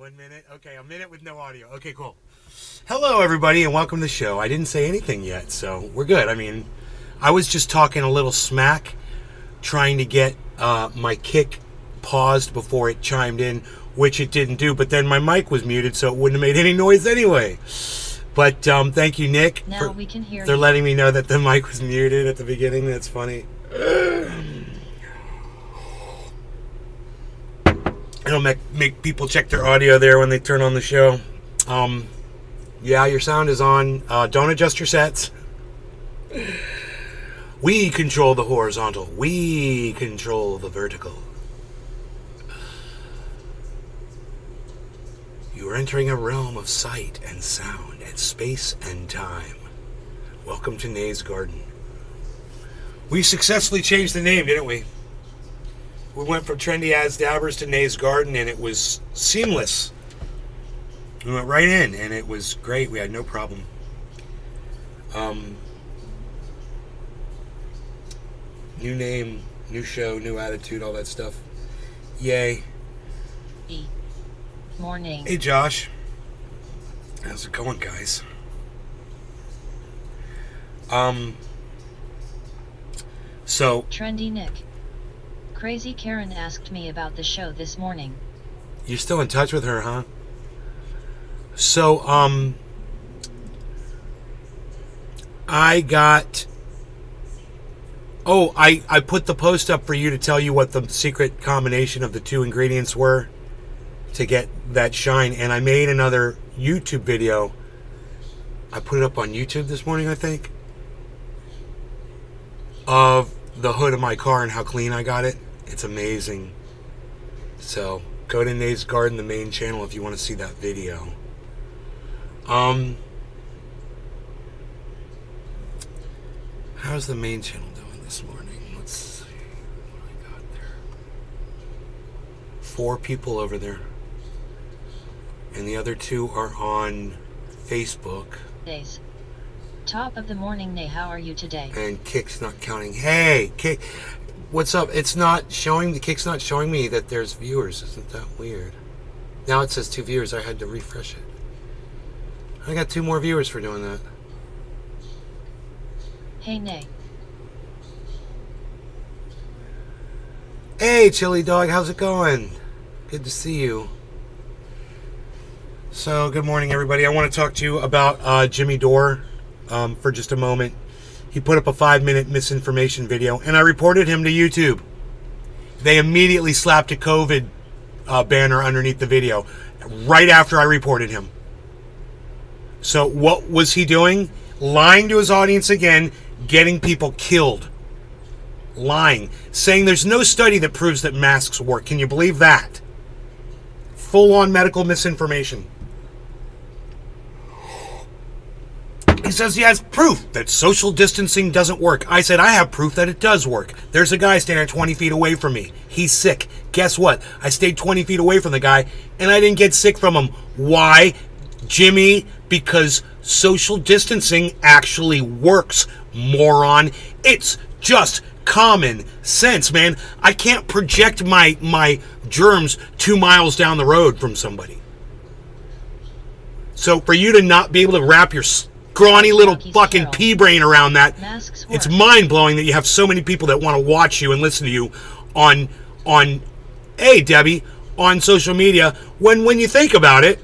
1 minute? Okay, a minute with no audio. Okay, cool. Hello, everybody, and welcome to the show. I didn't say anything yet, so we're good. I mean, I was just talking a little smack, trying to get my kick paused before it chimed in, which it didn't do, but then my mic was muted, so it wouldn't have made any noise anyway. But thank you, Nick. Now we can hear They're you. letting me know that the mic was muted at the beginning. That's funny. It'll make people check their audio there when they turn on the show. Yeah, your sound is on. Don't adjust your sets. We control the horizontal. We control the vertical. You are entering a realm of sight and sound and space and time. Welcome to Nay's Garden. We successfully changed the name, didn't we? We went from Trendy As Dabbers to Nay's Garden, and it was seamless. We went right in, and it was great. We had no problem. New name, new show, new attitude, all that stuff. Yay. Morning. Hey, Josh. How's it going, guys? So... Trendy Nick. Crazy Karen asked me about the show this morning. You're still in touch with her, huh? So, I got... Oh, I put the post up for you to tell you what the secret combination of the two ingredients were to get that shine, and I made another YouTube video. I put it up on YouTube this morning, I think, of the hood of my car and how clean I got it. It's amazing. So go to Nay's Garden, the main channel, if you want to see that video. How's the main channel doing this morning? Let's see what I got there. 4 people over there. And the other 2 are on Facebook. Days. Top of the morning, Nay. How are you today? And Kick's not counting. Hey, Kick, what's up? It's not showing, the Kick's not showing me that there's viewers. Isn't that weird? Now it says 2 viewers. I had to refresh it. I got 2 more viewers for doing that. Hey, Nay. Hey, Chili Dog, how's it going? Good to see you. So, good morning, everybody. I want to talk to you about Jimmy Dore for just a moment. He put up a 5-minute misinformation video, and I reported him to YouTube. They immediately slapped a COVID banner underneath the video right after I reported him. So, what was he doing? Lying to his audience again, getting people killed. Lying. Saying there's no study that proves that masks work. Can you believe that? Full-on medical misinformation. He says he has proof that social distancing doesn't work. I said, I have proof that it does work. There's a guy standing 20 feet away from me. He's sick. Guess what? I stayed 20 feet away from the guy, and I didn't get sick from him. Why? Jimmy, because social distancing actually works, moron. It's just common sense, man. I can't project my germs 2 miles down the road from somebody. So for you to not be able to wrap your scrawny little fucking pea brain around that, it's mind-blowing that you have so many people that want to watch you and listen to you on hey, Debbie, on social media, when you think about it,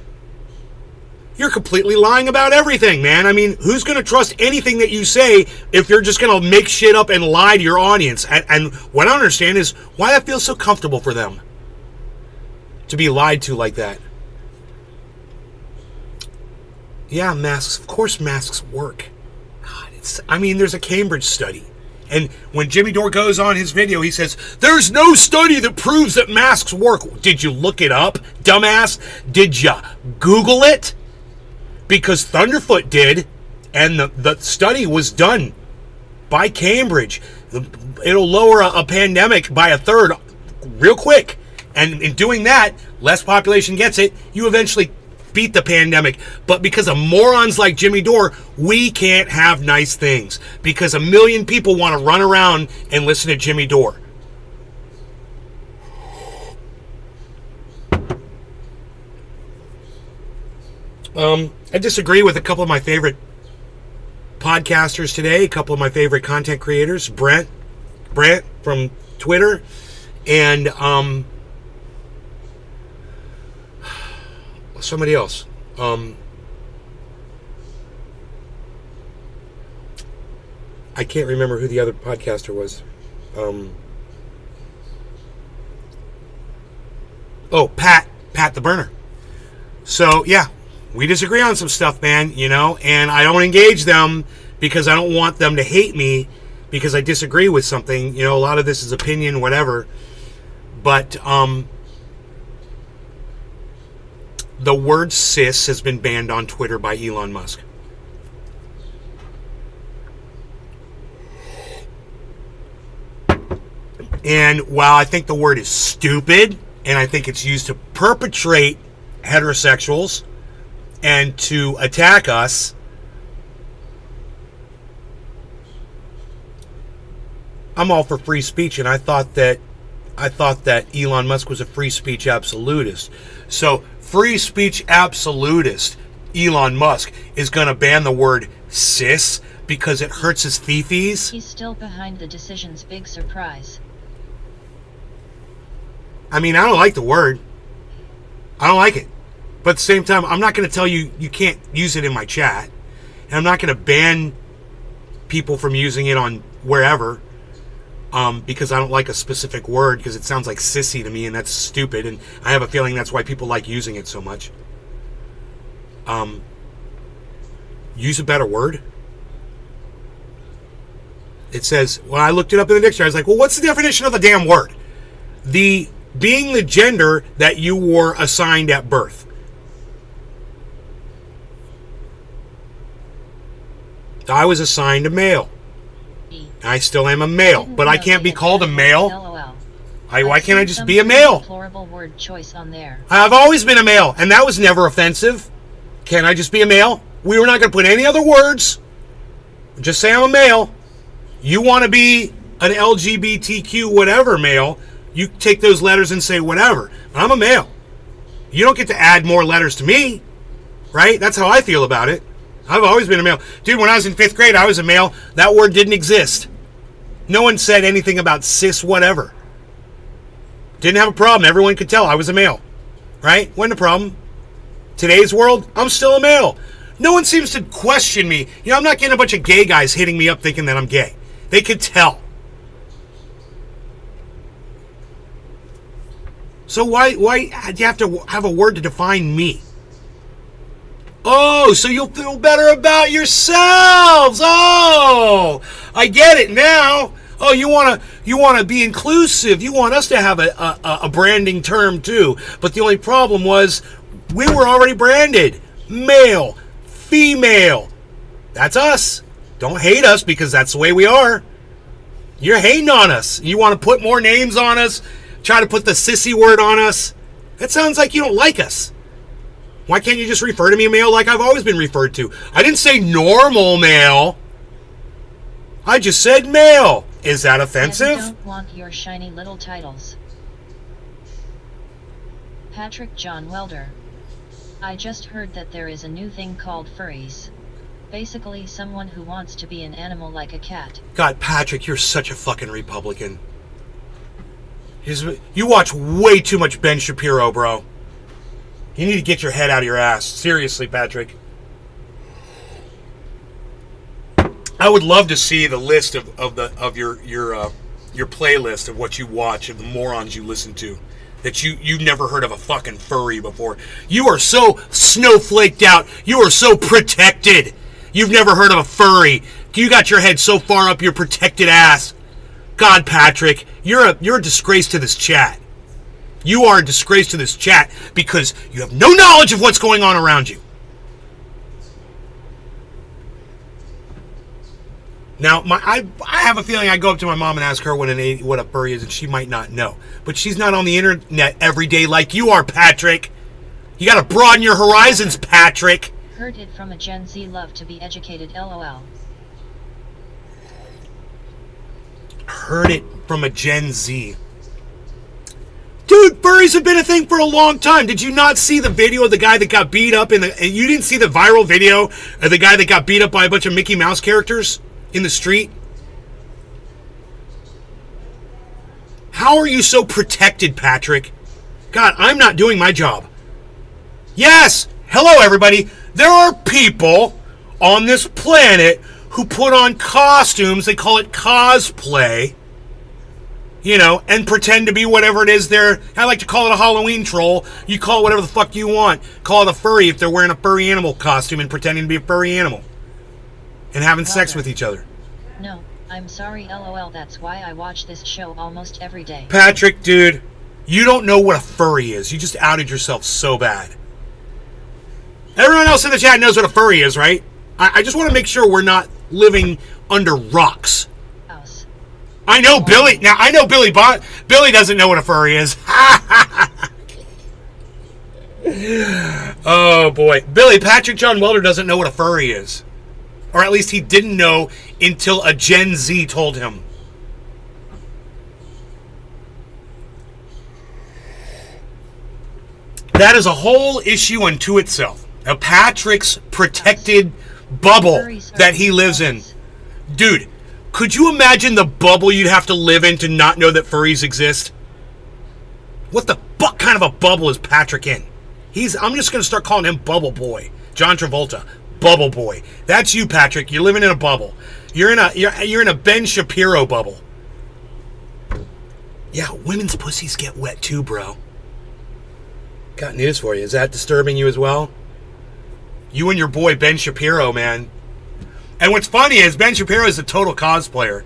you're completely lying about everything, man. I mean, who's going to trust anything that you say if you're just going to make shit up and lie to your audience? And what I don't understand is why that feels so comfortable for them to be lied to like that. Yeah, masks. Of course masks work. God, there's a Cambridge study. And when Jimmy Dore goes on his video, he says, there's no study that proves that masks work. Did you look it up, dumbass? Did you Google it? Because Thunderfoot did, and the study was done by Cambridge. It'll lower a pandemic by 1/3 real quick. And in doing that, less population gets it. You eventually beat the pandemic. But because of morons like Jimmy Dore, we can't have nice things. Because 1 million people want to run around and listen to Jimmy Dore. I disagree with a couple of my favorite podcasters today, a couple of my favorite content creators, Brent from Twitter, and somebody else. I can't remember who the other podcaster was. Pat the Burner. So, yeah, we disagree on some stuff, man, you know, and I don't engage them because I don't want them to hate me because I disagree with something. You know, a lot of this is opinion, whatever. But the word cis has been banned on Twitter by Elon Musk. And while I think the word is stupid, and I think it's used to perpetrate heterosexuals and to attack us, I'm all for free speech, and I thought that Elon Musk was a free speech absolutist. So, free speech absolutist Elon Musk is going to ban the word cis because it hurts his fifis. He's still behind the decision's big surprise. I mean, I don't like the word. I don't like it. But at the same time, I'm not going to tell you you can't use it in my chat. And I'm not going to ban people from using it on wherever because I don't like a specific word because it sounds like sissy to me, and that's stupid. And I have a feeling that's why people like using it so much. Use a better word. It says, well, I looked it up in the dictionary. I was like, well, what's the definition of the damn word? Being the gender that you were assigned at birth. I was assigned a male. I still am a male, but I can't be called a male. Why can't I just be a male? Deplorable word choice on there. I've always been a male, and that was never offensive. Can't I just be a male? We were not going to put any other words. Just say I'm a male. You want to be an LGBTQ whatever male, you take those letters and say whatever. I'm a male. You don't get to add more letters to me, right? That's how I feel about it. I've always been a male. Dude, when I was in 5th grade, I was a male. That word didn't exist. No one said anything about cis whatever. Didn't have a problem. Everyone could tell I was a male, right? Wasn't a problem. Today's world, I'm still a male. No one seems to question me. You know, I'm not getting a bunch of gay guys hitting me up thinking that I'm gay. They could tell. So why do you have to have a word to define me? Oh, so you'll feel better about yourselves. Oh, I get it now. Oh, you want to be inclusive. You want us to have a branding term too. But the only problem was we were already branded. Male, female. That's us. Don't hate us because that's the way we are. You're hating on us. You want to put more names on us, try to put the sissy word on us. That sounds like you don't like us. Why can't you just refer to me male like I've always been referred to? I didn't say normal male. I just said male. Is that offensive? I don't want your shiny little titles. Patrick John Welder. I just heard that there is a new thing called furries. Basically someone who wants to be an animal like a cat. God, Patrick, you're such a fucking Republican. You watch way too much Ben Shapiro, bro. You need to get your head out of your ass. Seriously, Patrick. I would love to see the list of your playlist of what you watch, of the morons you listen to. That you've never heard of a fucking furry before. You are so snowflaked out. You are so protected. You've never heard of a furry. You got your head so far up your protected ass. God, Patrick, you're a disgrace to this chat. You are a disgrace to this chat because you have no knowledge of what's going on around you. Now, I have a feeling I go up to my mom and ask her what a furry is, and she might not know. But she's not on the internet every day like you are, Patrick. You got to broaden your horizons, Patrick. Heard it from a Gen Z love to be educated, LOL. Heard it from a Gen Z. Dude, Furries have been a thing for a long time. Did you not see the video of the guy that got beat up and you didn't see the viral video of the guy that got beat up by a bunch of Mickey Mouse characters in the street? How are you so protected, Patrick? God, I'm not doing my job. Yes! Hello, everybody. There are people on this planet who put on costumes. They call it cosplay. You know, and pretend to be whatever it is they're... I like to call it a Halloween troll. You call it whatever the fuck you want. Call it a furry if they're wearing a furry animal costume and pretending to be a furry animal. And having sex with each other. No, I'm sorry, LOL. That's why I watch this show almost every day. Patrick, dude, you don't know what a furry is. You just outed yourself so bad. Everyone else in the chat knows what a furry is, right? I just want to make sure we're not living under rocks. I know Billy. Now, I know Billy Billy doesn't know what a furry is. Oh, boy. Billy, Patrick John Welder doesn't know what a furry is. Or at least he didn't know until a Gen Z told him. That is a whole issue unto itself. Now, Patrick's protected bubble that he lives in. Dude, could you imagine the bubble you'd have to live in to not know that furries exist? What the fuck kind of a bubble is Patrick in? I'm just going to start calling him Bubble Boy. John Travolta. Bubble Boy. That's you, Patrick. You're living in a bubble. You're in a Ben Shapiro bubble. Yeah, women's pussies get wet too, bro. Got news for you. Is that disturbing you as well? You and your boy Ben Shapiro, man. And what's funny is Ben Shapiro is a total cosplayer.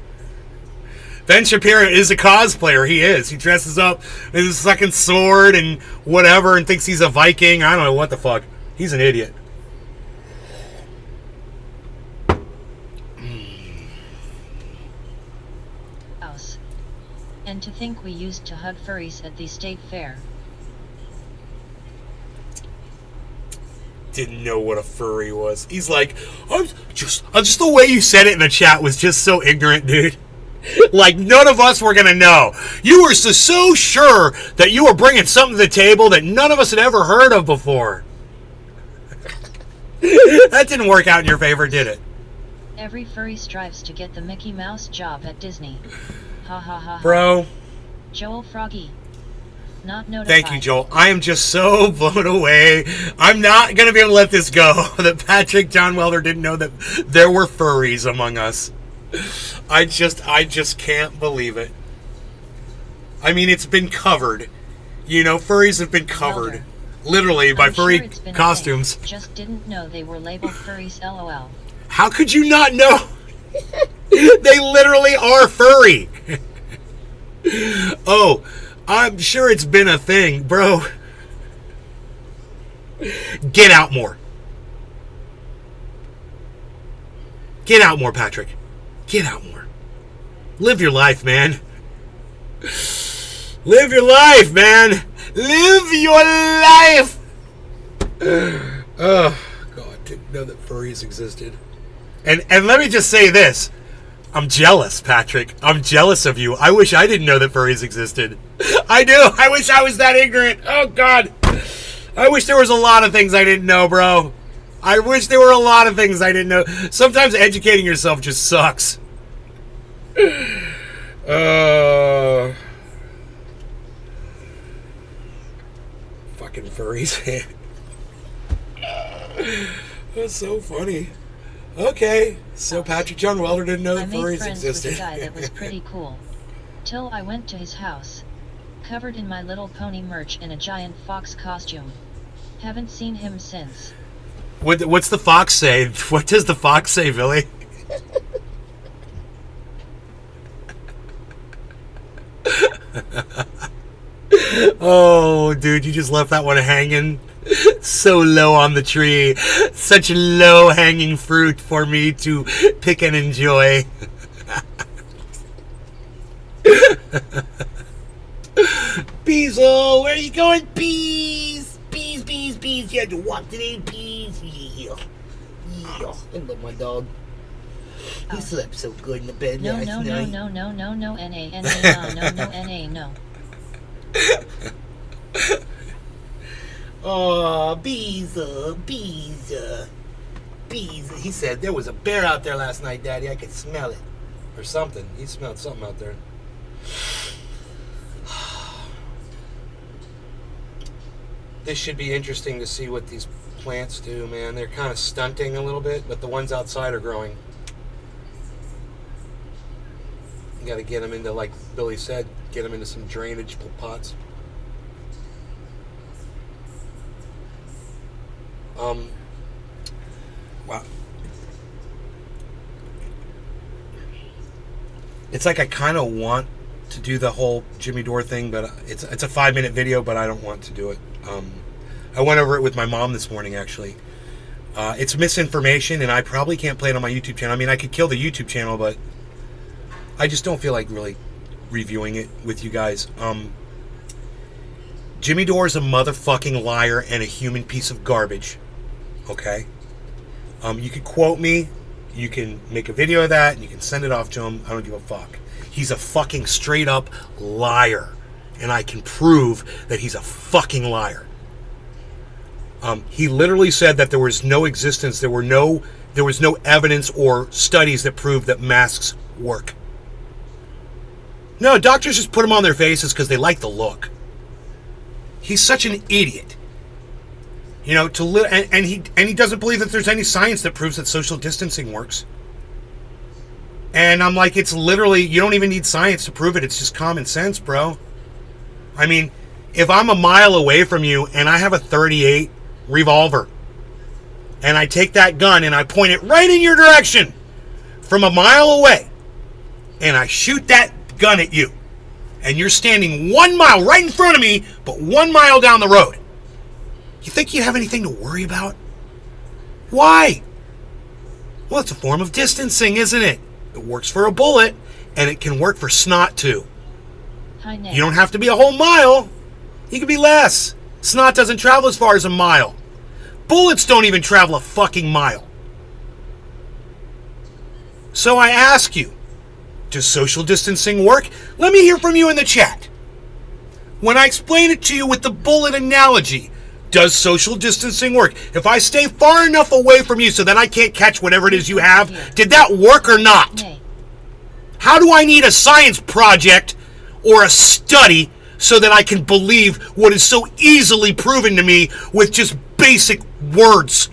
Ben Shapiro is a cosplayer. He is. He dresses up with his fucking sword and whatever and thinks he's a Viking. I don't know what the fuck. He's an idiot. And to think we used to hug furries at the state fair. Didn't know what a furry was. He's like, just the way you said it in the chat was just so ignorant, dude. Like, none of us were gonna know. You were so sure that you were bringing something to the table that none of us had ever heard of before. That didn't work out in your favor, did it? Every furry strives to get the Mickey Mouse job at Disney. Ha ha ha. Bro. Joel Froggy. Not notified. Thank you, Joel. I am just so blown away. I'm not going to be able to let this go that Patrick John Welder didn't know that there were furries among us. I just can't believe it. I mean, it's been covered. You know, furries have been covered. Welder. Literally by I'm furry sure it's been costumes. Just didn't know they were labeled furries, LOL. How could you not know? They literally are furry. Oh, I'm sure it's been a thing, bro. Get out more. Get out more, Patrick. Get out more. Live your life, man. Live your life, man. Live your life. Oh, God, didn't know that furries existed. And let me just say this. I'm jealous, Patrick. I'm jealous of you. I wish I didn't know that furries existed. I do. I wish I was that ignorant. Oh, God. I wish there was a lot of things I didn't know, bro. I wish there were a lot of things I didn't know. Sometimes educating yourself just sucks. Fucking furries. That's so funny. Okay, so Patrick John Welder didn't know that furries existed. I made friends with a guy that was pretty cool. Till I went to his house. Covered in My Little Pony merch in a giant fox costume. Haven't seen him since. What's the fox say? What does the fox say, Billy? Oh, dude, you just left that one hanging so low on the tree. Such low-hanging fruit for me to pick and enjoy. Beezle, where are you going? Bees! Bees, bees, bees. You had to walk today, bees. Yeah. Yeah. I love my dog. He slept so good in the bed last night. No, N-A, no, no, N-A, no. Oh, bees. He said there was a bear out there last night, Daddy. I could smell it. Or something. He smelled something out there. This should be interesting to see what these plants do, man. They're kind of stunting a little bit, but the ones outside are growing. You got to get them into, like Billy said, get them into some drainage pots. Wow. It's like I kind of want to do the whole Jimmy Dore thing, but it's a 5-minute video, but I don't want to do it. I went over it with my mom this morning, actually. It's misinformation, and I probably can't play it on my YouTube channel. I mean, I could kill the YouTube channel, but I just don't feel like really reviewing it with you guys. Jimmy Dore is a motherfucking liar and a human piece of garbage. Okay? You can quote me. You can make a video of that, and you can send it off to him. I don't give a fuck. He's a fucking straight up liar. And I can prove that he's a fucking liar. He literally said that there was no existence, there was no evidence or studies that proved that masks work. No, doctors just put them on their faces because they like the look. He's such an idiot. You know, and he doesn't believe that there's any science that proves that social distancing works. And I'm like, it's literally, you don't even need science to prove it. It's just common sense, bro. I mean, if I'm a mile away from you and I have a .38 revolver and I take that gun and I point it right in your direction from a mile away and I shoot that gun at you and you're standing 1 mile right in front of me, but 1 mile down the road, you think you'd have anything to worry about? Why? Well, it's a form of distancing, isn't it? It works for a bullet, and it can work for snot, too. Hi, Nick. You don't have to be a whole mile. You can be less. Snot doesn't travel as far as a mile. Bullets don't even travel a fucking mile. So I ask you, does social distancing work? Let me hear from you in the chat. When I explain it to you with the bullet analogy, does social distancing work? If I stay far enough away from you so that I can't catch whatever it is you have, did that work or not? How do I need a science project or a study so that I can believe what is so easily proven to me with just basic words?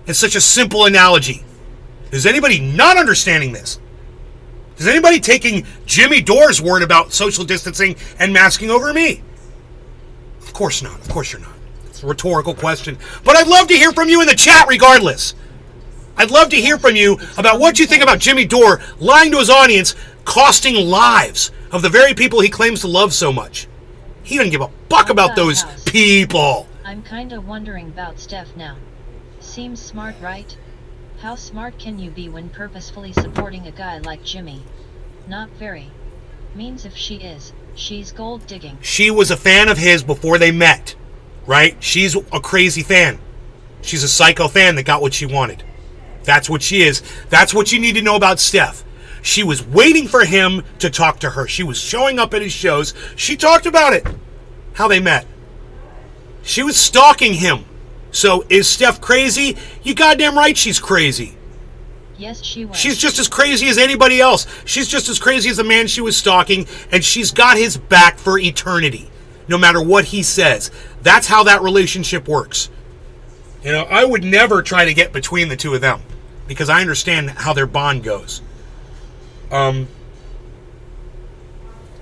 It's such a simple analogy. Is anybody not understanding this? Is anybody taking Jimmy Dore's word about social distancing and masking over me? Of course not. Of course you're not. It's a rhetorical question. But I'd love to hear from you in the chat regardless. I'd love to hear from you about what you think about Jimmy Dore lying to his audience, costing lives of the very people he claims to love so much. He doesn't give a fuck about those people. I'm kinda wondering about Steph now. Seems smart, right? How smart can you be when purposefully supporting a guy like Jimmy? Not very. Means if she is, she's gold digging. She was a fan of his before they met, right? She's a crazy fan. She's a psycho fan that got what she wanted. That's what she is. That's what you need to know about Steph. She was waiting for him to talk to her. She was showing up at his shows. She talked about it, how they met. She was stalking him. So is Steph crazy? You goddamn right she's crazy. Yes, she was. She's just as crazy as anybody else. She's just as crazy as the man she was stalking, and she's got his back for eternity, no matter what he says. That's how that relationship works. You know, I would never try to get between the two of them, because I understand how their bond goes. You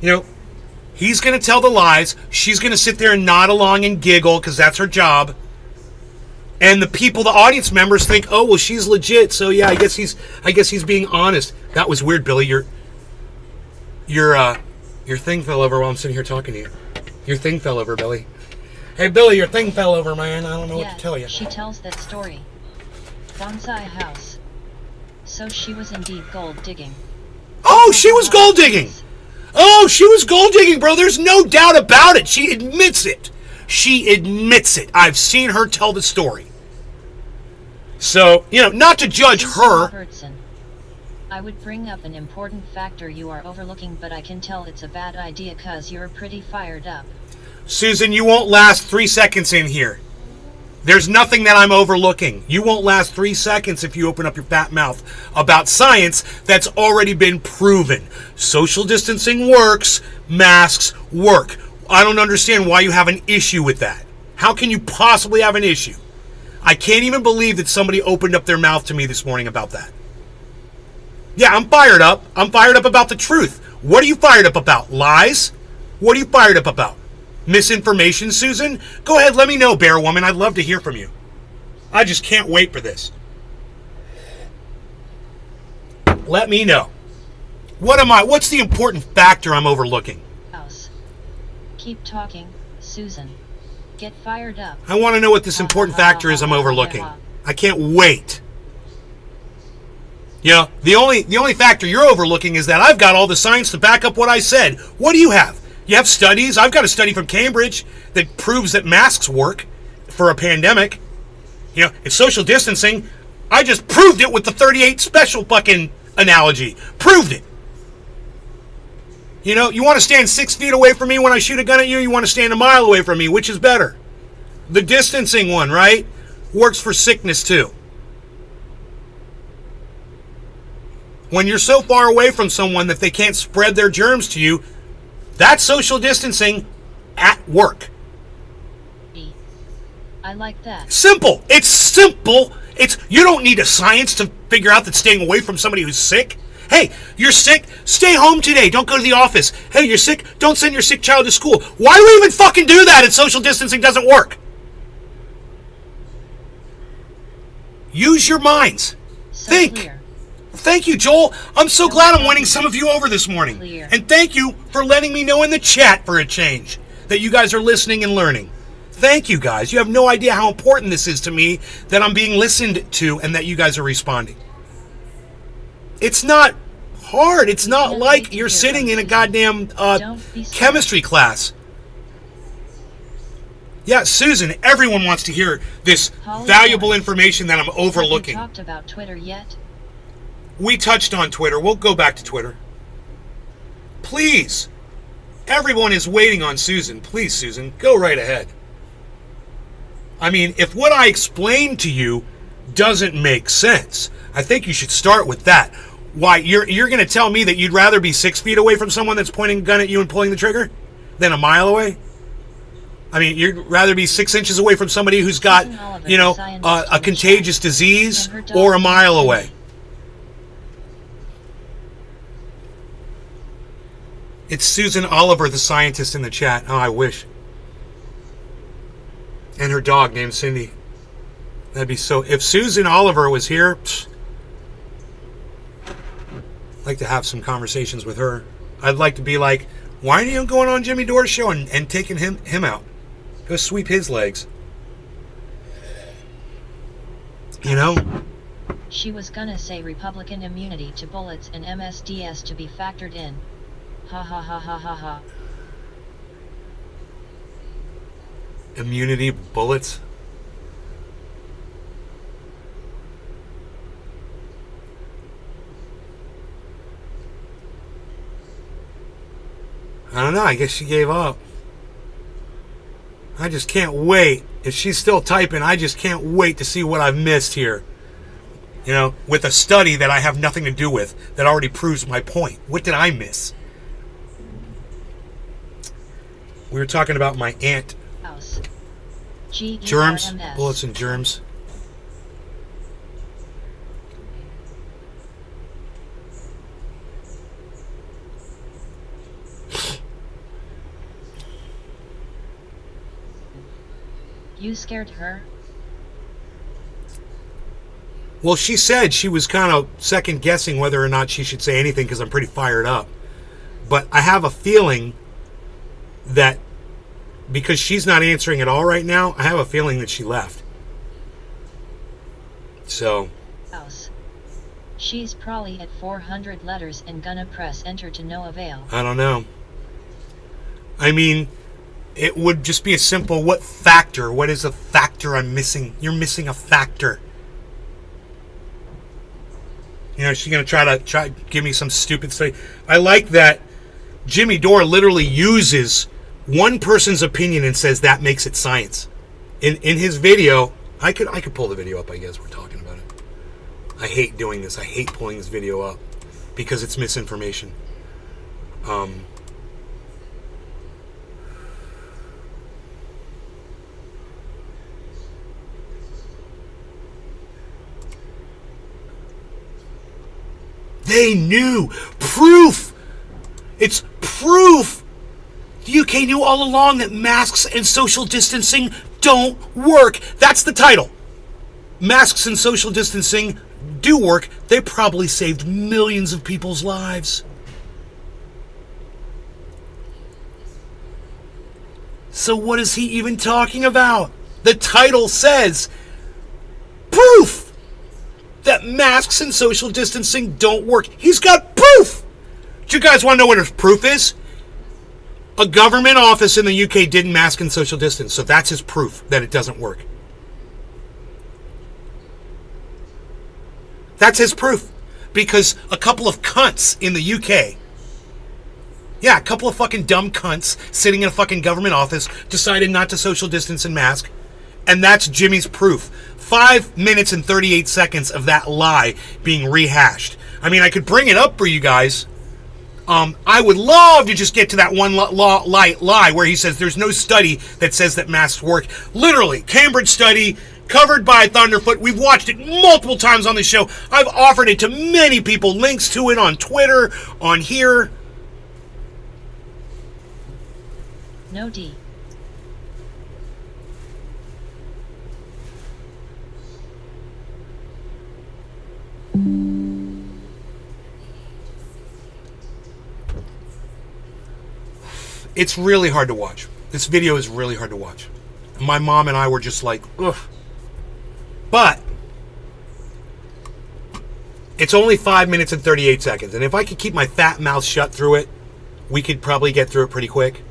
know, he's going to tell the lies. She's going to sit there and nod along and giggle, because that's her job. And the people, the audience members think, oh, well, she's legit. So yeah, I guess he's being honest. That was weird, Billy. Your thing fell over while I'm sitting here talking to you. Your thing fell over, Billy. Hey, Billy, your thing fell over, man. I don't know what to tell you. She tells that story. Bonsai house. So she was indeed gold digging. Oh, she was gold digging. Oh, she was gold digging, bro. There's no doubt about it. She admits it. She admits it. I've seen her tell the story. So, you know, not to judge her. Robertson. I would bring up an important factor you are overlooking, but I can tell it's a bad idea cause you're pretty fired up. Susan, you won't last 3 seconds in here. There's nothing that I'm overlooking. You won't last 3 seconds if you open up your fat mouth about science that's already been proven. Social distancing works. Masks work. I don't understand why you have an issue with that. How can you possibly have an issue? I can't even believe that somebody opened up their mouth to me this morning about that. Yeah, I'm fired up. I'm fired up about the truth. What are you fired up about? Lies? What are you fired up about? Misinformation, Susan? Go ahead, let me know, Bear Woman. I'd love to hear from you. I just can't wait for this. Let me know. What's the important factor I'm overlooking? House. Keep talking, Susan. Get fired up. I want to know what this important factor is I'm overlooking. I can't wait. You know, the only factor you're overlooking is that I've got all the science to back up what I said. What do you have? You have studies. I've got a study from Cambridge that proves that masks work for a pandemic. You know, it's social distancing. I just proved it with the 38 special fucking analogy. Proved it. You know, you want to stand 6 feet away from me when I shoot a gun at you? You want to stand a mile away from me? Which is better? The distancing one, right? Works for sickness too. When you're so far away from someone that they can't spread their germs to you, that's social distancing at work. I like that. Simple. It's simple. You don't need a science to figure out that staying away from somebody who's sick. Hey, you're sick? Stay home today. Don't go to the office. Hey, you're sick? Don't send your sick child to school. Why do we even fucking do that if social distancing doesn't work? Use your minds. So Think. Clear. Thank you, Joel. I'm so glad I'm winning some of you over this morning. Clear. And thank you for letting me know in the chat for a change that you guys are listening and learning. Thank you, guys. You have no idea how important this is to me that I'm being listened to and that you guys are responding. It's not hard. It's not like you're sitting in a goddamn chemistry class. Yeah, Susan, everyone wants to hear this valuable information that I'm overlooking. Have you talked about Twitter yet? We touched on Twitter. We'll go back to Twitter. Please. Everyone is waiting on Susan. Please, Susan, go right ahead. I mean, if what I explained to you doesn't make sense, I think you should start with that. Why, you're going to tell me that you'd rather be 6 feet away from someone that's pointing a gun at you and pulling the trigger than a mile away? I mean, you'd rather be 6 inches away from somebody who's got, you know, a contagious disease or a mile away? It's Susan Oliver, the scientist in the chat. Oh, I wish. And her dog named Cindy. That'd be so... If Susan Oliver was here, I'd like to have some conversations with her. I'd like to be like, why are you going on Jimmy Dore's show and taking him out? Go sweep his legs. You know? She was gonna say Republican immunity to bullets and MSDS to be factored in. Ha ha ha ha ha ha. Immunity bullets? I don't know. I guess she gave up. I just can't wait. If she's still typing, I just can't wait to see what I've missed here. You know, with a study that I have nothing to do with, that already proves my point. What did I miss? We were talking about my aunt. House. Germs, bullets and germs. You scared her? Well, she said she was kind of second guessing whether or not she should say anything because I'm pretty fired up. But I have a feeling that because she's not answering at all right now, I have a feeling that she left. So. House. She's probably at 400 letters and gonna press enter to no avail. I don't know. I mean, it would just be a simple, what factor? What is a factor I'm missing? You're missing a factor. You know, she's going to try to give me some stupid study. I like that Jimmy Dore literally uses one person's opinion and says that makes it science. In his video, I could pull the video up, I guess. We're talking about it. I hate doing this. I hate pulling this video up because it's misinformation. They knew. Proof. It's proof. The UK knew all along that masks and social distancing don't work. That's the title. Masks and social distancing do work. They probably saved millions of people's lives. So what is he even talking about? The title says proof that masks and social distancing don't work. He's got proof. Do you guys want to know what his proof is? A government office in the UK didn't mask and social distance, so that's his proof that it doesn't work. That's his proof. Because a couple of cunts in the UK, yeah, a couple of fucking dumb cunts sitting in a fucking government office decided not to social distance and mask, and that's Jimmy's proof. 5 minutes and 38 seconds of that lie being rehashed. I mean, I could bring it up for you guys. I would love to just get to that one lie where he says there's no study that says that masks work. Literally, Cambridge study, covered by Thunderfoot. We've watched it multiple times on the show. I've offered it to many people. Links to it on Twitter, on here. No D. It's really hard to watch. This video is really hard to watch. My mom and I were just like, ugh. But it's only 5 minutes and 38 seconds. And if I could keep my fat mouth shut through it, we could probably get through it pretty quick.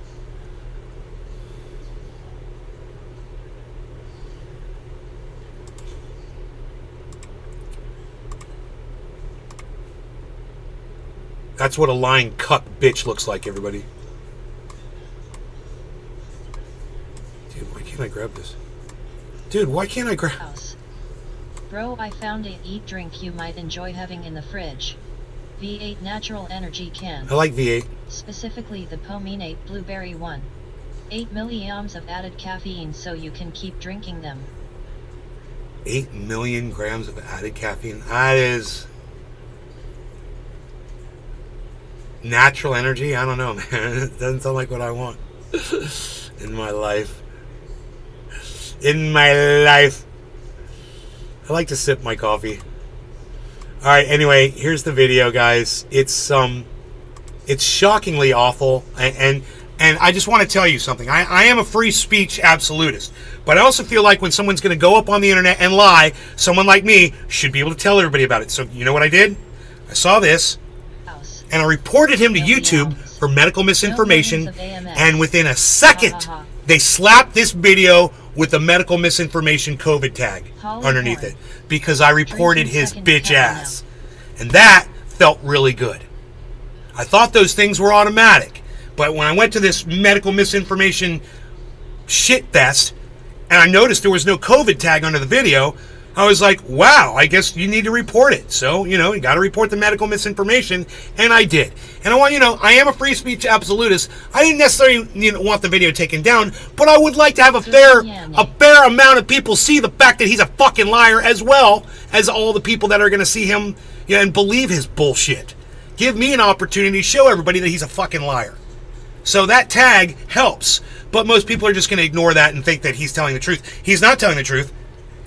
That's what a lying cuck bitch looks like, everybody. Dude, why can't I grab this? Dude, why can't I grab... Bro, I found a eat drink you might enjoy having in the fridge. V8 natural energy can. I like V8. Specifically the Pominate blueberry one. 8 milliamps of added caffeine so you can keep drinking them. 8 million grams of added caffeine. That is... natural energy? I don't know, man. It doesn't sound like what I want in my life. In my life. I like to sip my coffee. Alright, anyway, here's the video, guys. It's shockingly awful, and I just want to tell you something. I am a free speech absolutist, but I also feel like when someone's going to go up on the internet and lie, someone like me should be able to tell everybody about it. So you know what I did? I saw this, and I reported him to YouTube for medical misinformation, and within a second, they slapped this video with the medical misinformation COVID tag underneath it, because I reported his bitch ass. And that felt really good. I thought those things were automatic, but when I went to this medical misinformation shit fest, and I noticed there was no COVID tag under the video, I was like, wow, I guess you need to report it. So, you got to report the medical misinformation, and I did. And I want I am a free speech absolutist. I didn't necessarily want the video taken down, but I would like to have a fair amount of people see the fact that he's a fucking liar, as well as all the people that are going to see him and believe his bullshit. Give me an opportunity to show everybody that he's a fucking liar. So that tag helps, but most people are just going to ignore that and think that he's telling the truth. He's not telling the truth.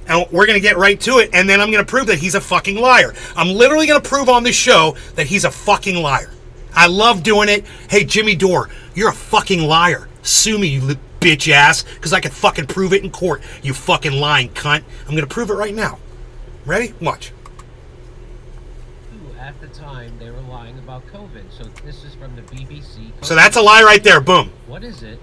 And we're going to get right to it, and then I'm going to prove that he's a fucking liar. I'm literally going to prove on this show that he's a fucking liar. I love doing it. Hey, Jimmy Dore, you're a fucking liar. Sue me, you bitch ass, because I can fucking prove it in court, you fucking lying cunt. I'm going to prove it right now. Ready? Watch. At the time, they were lying about COVID, so this is from the BBC. So that's a lie right there. Boom. What is it?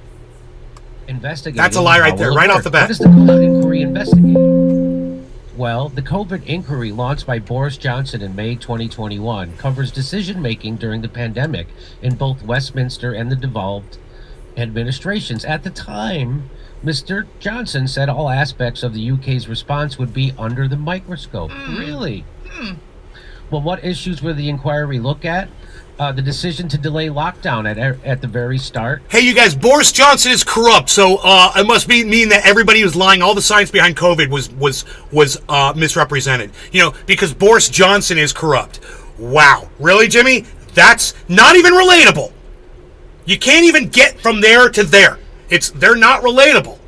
Investigating. That's a lie right there, right off the bat. What is the COVID inquiry investigating? Well, the COVID inquiry launched by Boris Johnson in May 2021 covers decision-making during the pandemic in both Westminster and the devolved administrations. At the time, Mr. Johnson said all aspects of the UK's response would be under the microscope. Really? Well, what issues will the inquiry look at? The decision to delay lockdown at the very start. Hey, you guys, Boris Johnson is corrupt, so it must mean that everybody was lying. All the science behind COVID was misrepresented. You know, because Boris Johnson is corrupt. Wow. Really, Jimmy? That's not even relatable. You can't even get from there to there. They're not relatable.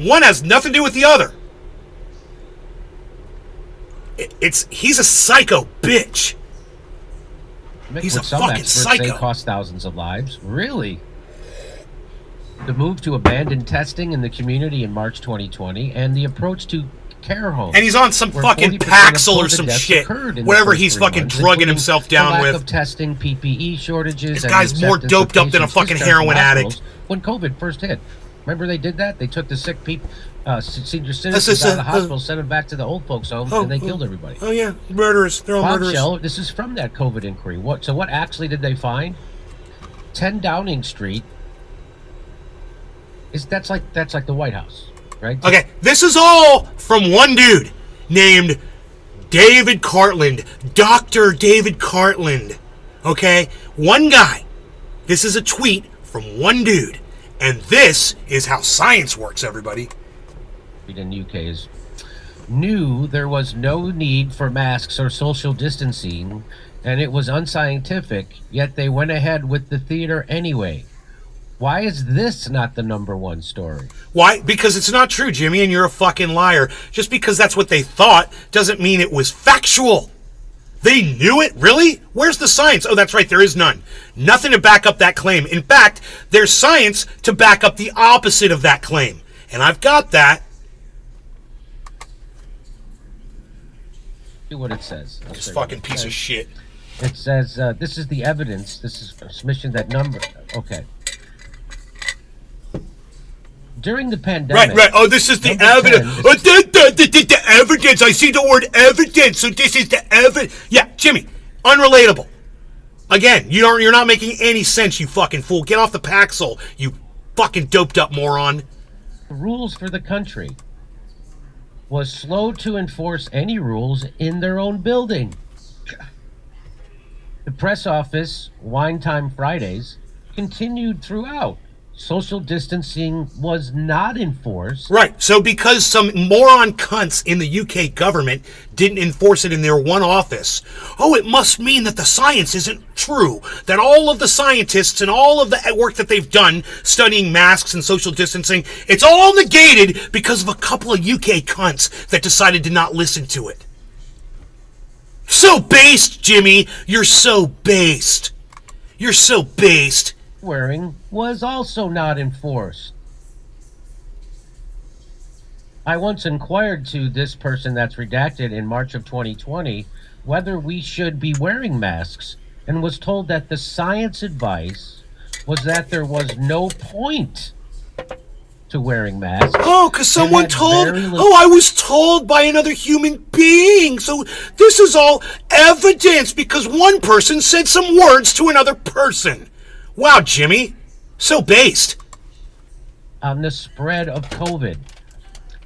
One has nothing to do with the other. He's a psycho bitch. He's a fucking psycho. They cost thousands of lives. Really? The move to abandon testing in the community in March 2020 and the approach to care homes. And he's on some fucking Paxil or some shit. Whatever he's fucking drugging himself down with. Lack of testing, PPE shortages. This guy's more doped up than a fucking heroin addict. When COVID first hit. Remember they did that? They took the sick people, senior citizens out of the hospital, sent them back to the old folks' homes, and they killed everybody. Oh, yeah. Murderers. They're all murderers. This is from that COVID inquiry. What actually did they find? 10 Downing Street. That's like the White House, right? Okay, this is all from one dude named David Cartland. Dr. David Cartland. Okay? One guy. This is a tweet from one dude. And this is how science works, everybody. In the UK knew there was no need for masks or social distancing, and it was unscientific, yet they went ahead with the theater anyway. Why is this not the #1 story? Why? Because it's not true, Jimmy, and you're a fucking liar. Just because that's what they thought doesn't mean it was factual. They knew it? Really? Where's the science? Oh, that's right, there is none. Nothing to back up that claim. In fact, there's science to back up the opposite of that claim. And I've got that. See what it says. This fucking piece of shit. It says, this is the evidence. This is a submission that number. Okay. During the pandemic... Right. Oh, this is the evidence. The evidence. I see the word evidence. So this is the evidence. Yeah, Jimmy, unrelatable. Again, you're not making any sense, you fucking fool. Get off the Paxil, you fucking doped up moron. The rules for the country was slow to enforce any rules in their own building. The press office, Wine Time Fridays, continued throughout. Social distancing was not enforced. Right. So because some moron cunts in the UK government didn't enforce it in their one office, oh, it must mean that the science isn't true. That all of the scientists and all of the work that they've done studying masks and social distancing, it's all negated because of a couple of UK cunts that decided to not listen to it. So based, Jimmy. You're so based. You're so based. Wearing was also not enforced. I once inquired to this person that's redacted in March of 2020 whether we should be wearing masks and was told that the science advice was that there was no point to wearing masks. Oh, because someone told... Oh, I was told by another human being. So this is all evidence because one person said some words to another person. Wow, Jimmy. So based. On the spread of COVID.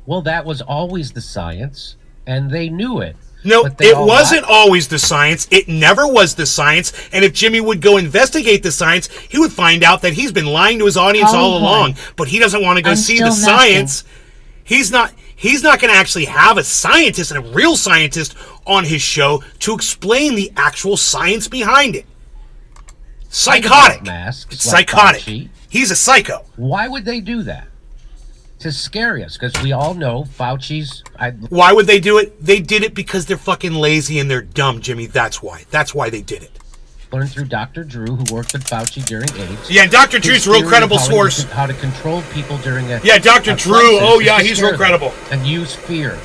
Well, that was always the science, and they knew it. No, it wasn't always the science. It never was the science. And if Jimmy would go investigate the science, he would find out that he's been lying to his audience all along. But he doesn't want to go see the science. He's not going to actually have a scientist and a real scientist on his show to explain the actual science behind it. Psychotic. Masks, psychotic. Like he's a psycho. Why would they do that? To scare us, because we all know Fauci's... Why would they do it? They did it because they're fucking lazy and they're dumb, Jimmy. That's why. That's why they did it. Learned through Dr. Drew, who worked with Fauci during AIDS. Yeah, Dr. Drew's a real credible source. How to control people during a... Yeah, Dr. Drew. Oh, yeah, he's real credible. And use fear.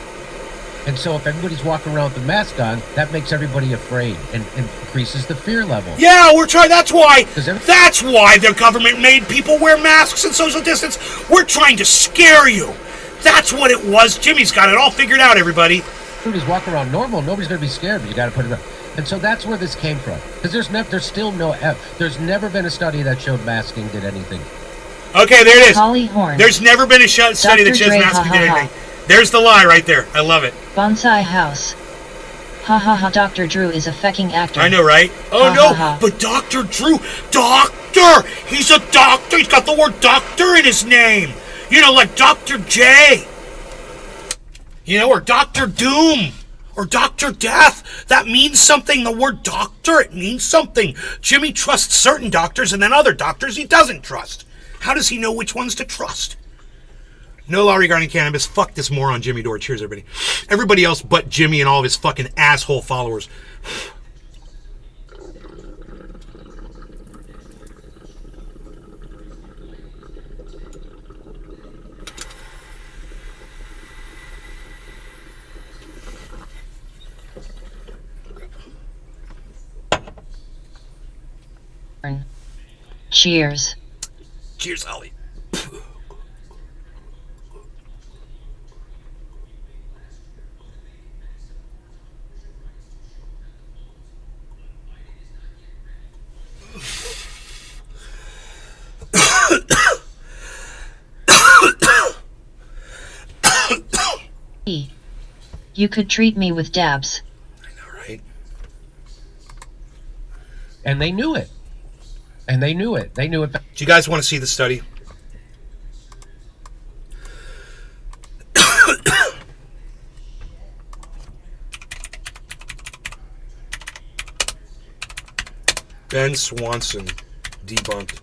And so if everybody's walking around with the mask on, that makes everybody afraid and increases the fear level. Yeah, we're trying. That's why the government made people wear masks and social distance. We're trying to scare you. That's what it was. Jimmy's got it all figured out, everybody. Everybody's walking around normal. Nobody's going to be scared, but you got to put it up. And so that's where this came from. Because there's never been a study that showed masking did anything. Okay, there it is. Holly Horn. There's never been a study that Dr. shows Dre, masking ha, did ha, anything. There's the lie right there. I love it. Bonsai House. Ha ha ha, Dr. Drew is a fucking actor. I know, right? Oh Ha, no, ha, ha. but Dr. Drew, doctor! He's a doctor! He's got the word doctor in his name! You know, like Dr. J! You know, or Dr. Doom! Or Dr. Death! That means something, the word doctor, it means something. Jimmy trusts certain doctors and then other doctors he doesn't trust. How does he know which ones to trust? No law regarding cannabis. Fuck this moron, Jimmy Dore. Cheers, everybody. Everybody else but Jimmy and all of his fucking asshole followers. Cheers. Cheers, Holly. You could treat me with dabs. I know, right? And they knew it. And they knew it. They knew it. Do you guys want to see the study? Ben Swanson debunked.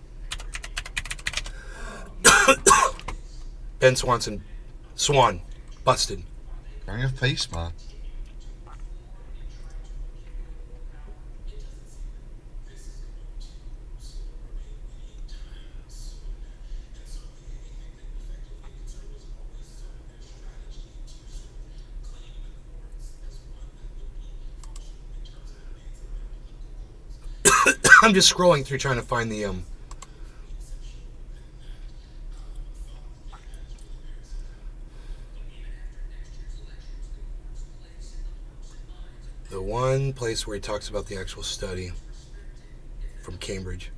Ben Swanson. Swan. Busted. Wearing a face mask. I'm just scrolling through trying to find the one place where he talks about the actual study from Cambridge.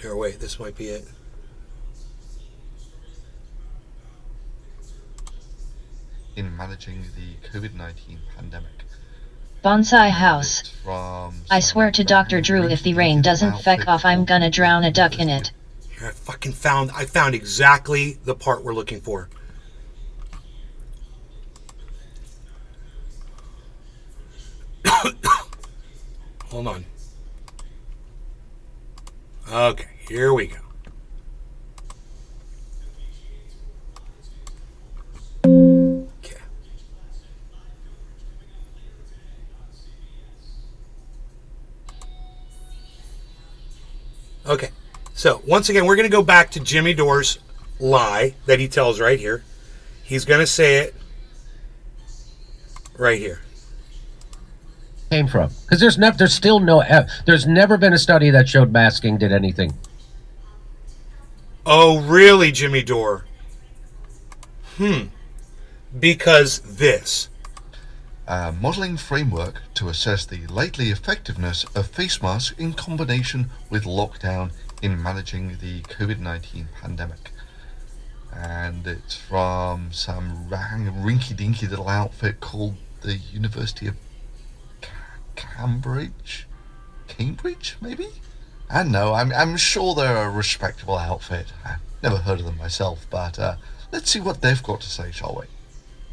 Here, wait, this might be it. In managing the COVID-19 pandemic. Bonsai House. It's from I swear to Dr. Drew, if the rain doesn't feck off, I'm gonna drown a duck in it. Here, I found exactly the part we're looking for. Hold on. Okay, here we go. Okay. Okay. So, once again, we're going to go back to Jimmy Dore's lie that he tells right here. He's going to say it right here. Came from, because there's never been a study that showed masking did anything. Oh, really, Jimmy Dore? Because this. Modeling framework to assess the likely effectiveness of face masks in combination with lockdown in managing the COVID-19 pandemic. And it's from some rinky-dinky little outfit called the University of Cambridge, maybe? I don't know. I'm sure they're a respectable outfit. I've never heard of them myself, but let's see what they've got to say, shall we?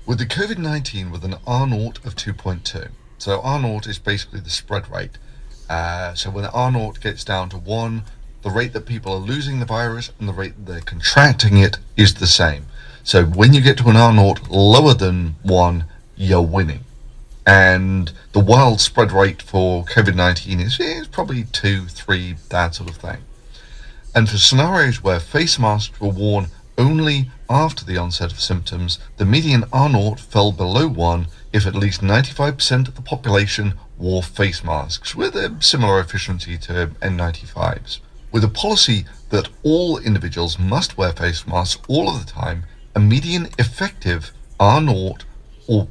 With the COVID-19 with an R0 of 2.2. So R0 is basically the spread rate. So when R0 gets down to 1, the rate that people are losing the virus and the rate that they're contracting it is the same. So when you get to an R0 lower than 1, you're winning. And the wild spread rate for COVID-19 is probably 2, 3, that sort of thing. And for scenarios where face masks were worn only after the onset of symptoms, the median R0 fell below 1 if at least 95% of the population wore face masks, with a similar efficiency to N95s. With a policy that all individuals must wear face masks all of the time, a median effective R0 or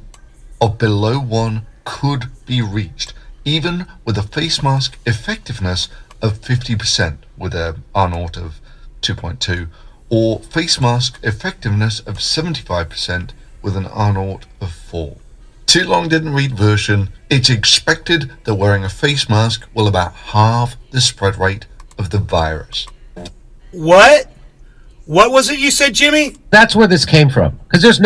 of below 1 could be reached, even with a face mask effectiveness of 50% with a R0 of 2.2, or face mask effectiveness of 75% with an R0 of 4. Too long didn't read version. It's expected that wearing a face mask will about halve the spread rate of the virus. What? What was it you said, Jimmy? That's where this came from. Because there's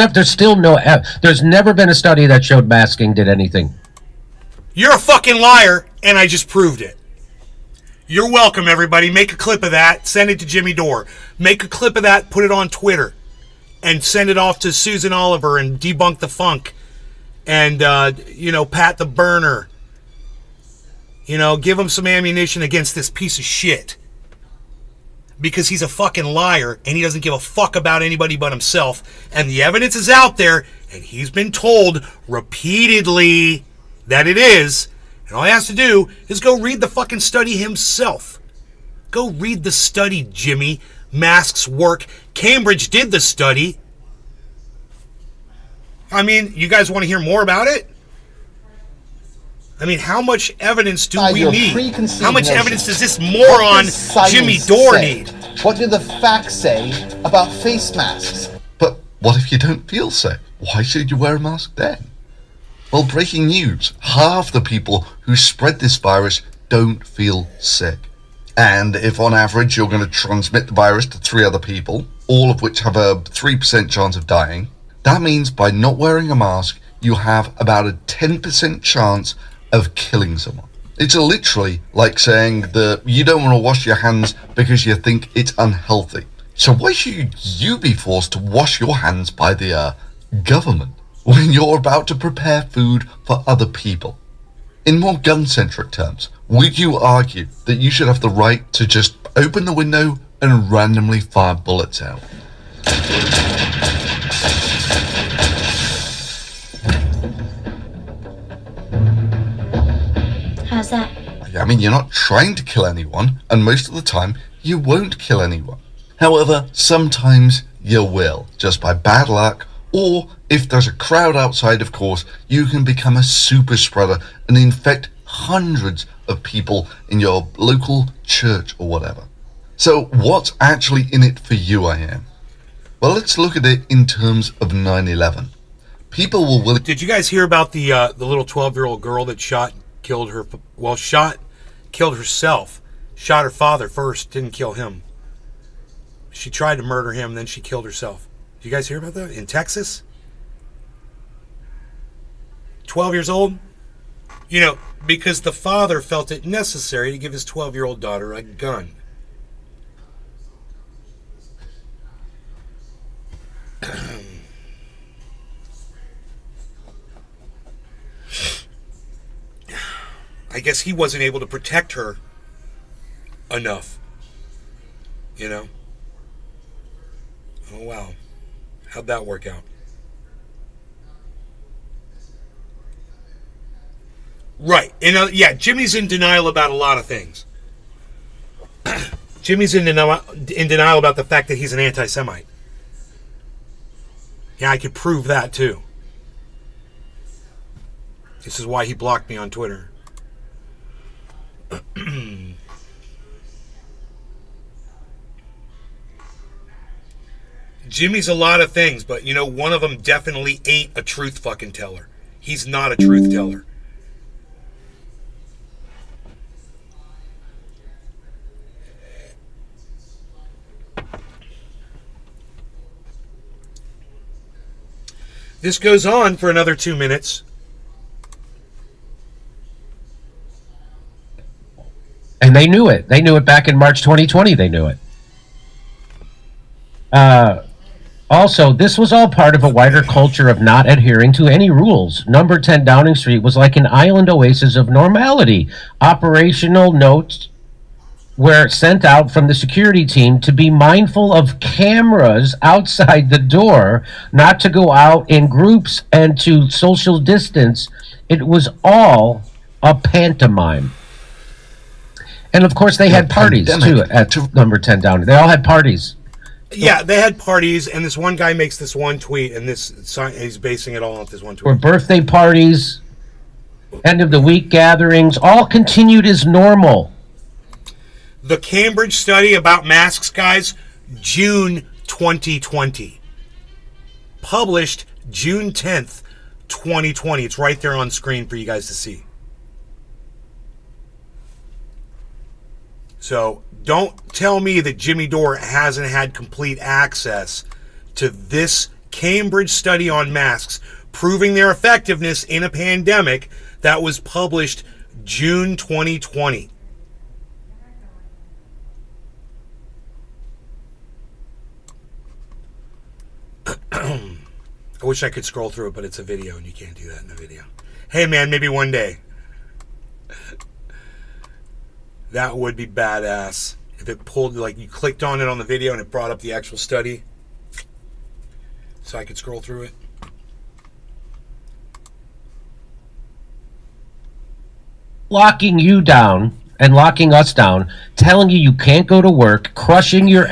never been a study that showed masking did anything. You're a fucking liar, and I just proved it. You're welcome, everybody. Make a clip of that. Send it to Jimmy Dore. Make a clip of that. Put it on Twitter. And send it off to Susan Oliver and Debunk the Funk. And, Pat the Burner. Give him some ammunition against this piece of shit. Because he's a fucking liar, and he doesn't give a fuck about anybody but himself. And the evidence is out there, and he's been told repeatedly that it is. And all he has to do is go read the fucking study himself. Go read the study, Jimmy. Masks work. Cambridge did the study. I mean, you guys want to hear more about it? I mean, how much evidence do we need? How much evidence does this moron Jimmy Dore need? What do the facts say about face masks? But what if you don't feel sick? Why should you wear a mask then? Well, breaking news. Half the people who spread this virus don't feel sick. And if on average you're going to transmit the virus to 3 other people, all of which have a 3% chance of dying, that means by not wearing a mask, you have about a 10% chance of killing someone. It's literally like saying that you don't want to wash your hands because you think it's unhealthy. So why should you be forced to wash your hands by the government when you're about to prepare food for other people? In more gun-centric terms, would you argue that you should have the right to just open the window and randomly fire bullets out? How's that? I mean, you're not trying to kill anyone, and most of the time, you won't kill anyone. However, sometimes you will, just by bad luck, or if there's a crowd outside, of course, you can become a super spreader and infect hundreds of people in your local church or whatever. So what's actually in it for you, I am? Well, let's look at it in terms of 9/11. People will... Did you guys hear about the little 12-year-old girl that killed herself? Shot her father first, didn't kill him. She tried to murder him, then she killed herself. Did you guys hear about that? In Texas? 12 years old? Because the father felt it necessary to give his 12-year-old daughter a gun. I guess he wasn't able to protect her enough. Oh, wow. How'd that work out? Right. Jimmy's in denial about a lot of things. Jimmy's in denial about the fact that he's an anti-Semite. Yeah, I could prove that too. This is why he blocked me on Twitter. Jimmy's a lot of things, but one of them definitely ain't a truth fucking teller. He's not a truth teller. This goes on for another 2 minutes. And they knew it. They knew it back in March 2020. They knew it. Also, this was all part of a wider culture of not adhering to any rules. Number 10 Downing Street was like an island oasis of normality. Operational notes were sent out from the security team to be mindful of cameras outside the door, not to go out in groups and to social distance. It was all a pantomime. And of course, they In a had parties too pandemic, at to number 10 Downing. They all had parties. Yeah, they had parties, and this one guy makes this one tweet, and he's basing it all off this one Were tweet. birthday parties, end of the week gatherings, all continued as normal. The Cambridge study about masks, guys, June 2020. Published June 10th, 2020. It's right there on screen for you guys to see. So don't tell me that Jimmy Dore hasn't had complete access to this Cambridge study on masks proving their effectiveness in a pandemic that was published June 2020. I wish I could scroll through it, but it's a video and you can't do that in a video. Hey man, maybe one day. That would be badass. If it pulled, like you clicked on it on the video and it brought up the actual study. So I could scroll through it. Locking you down and locking us down, telling you can't go to work, crushing your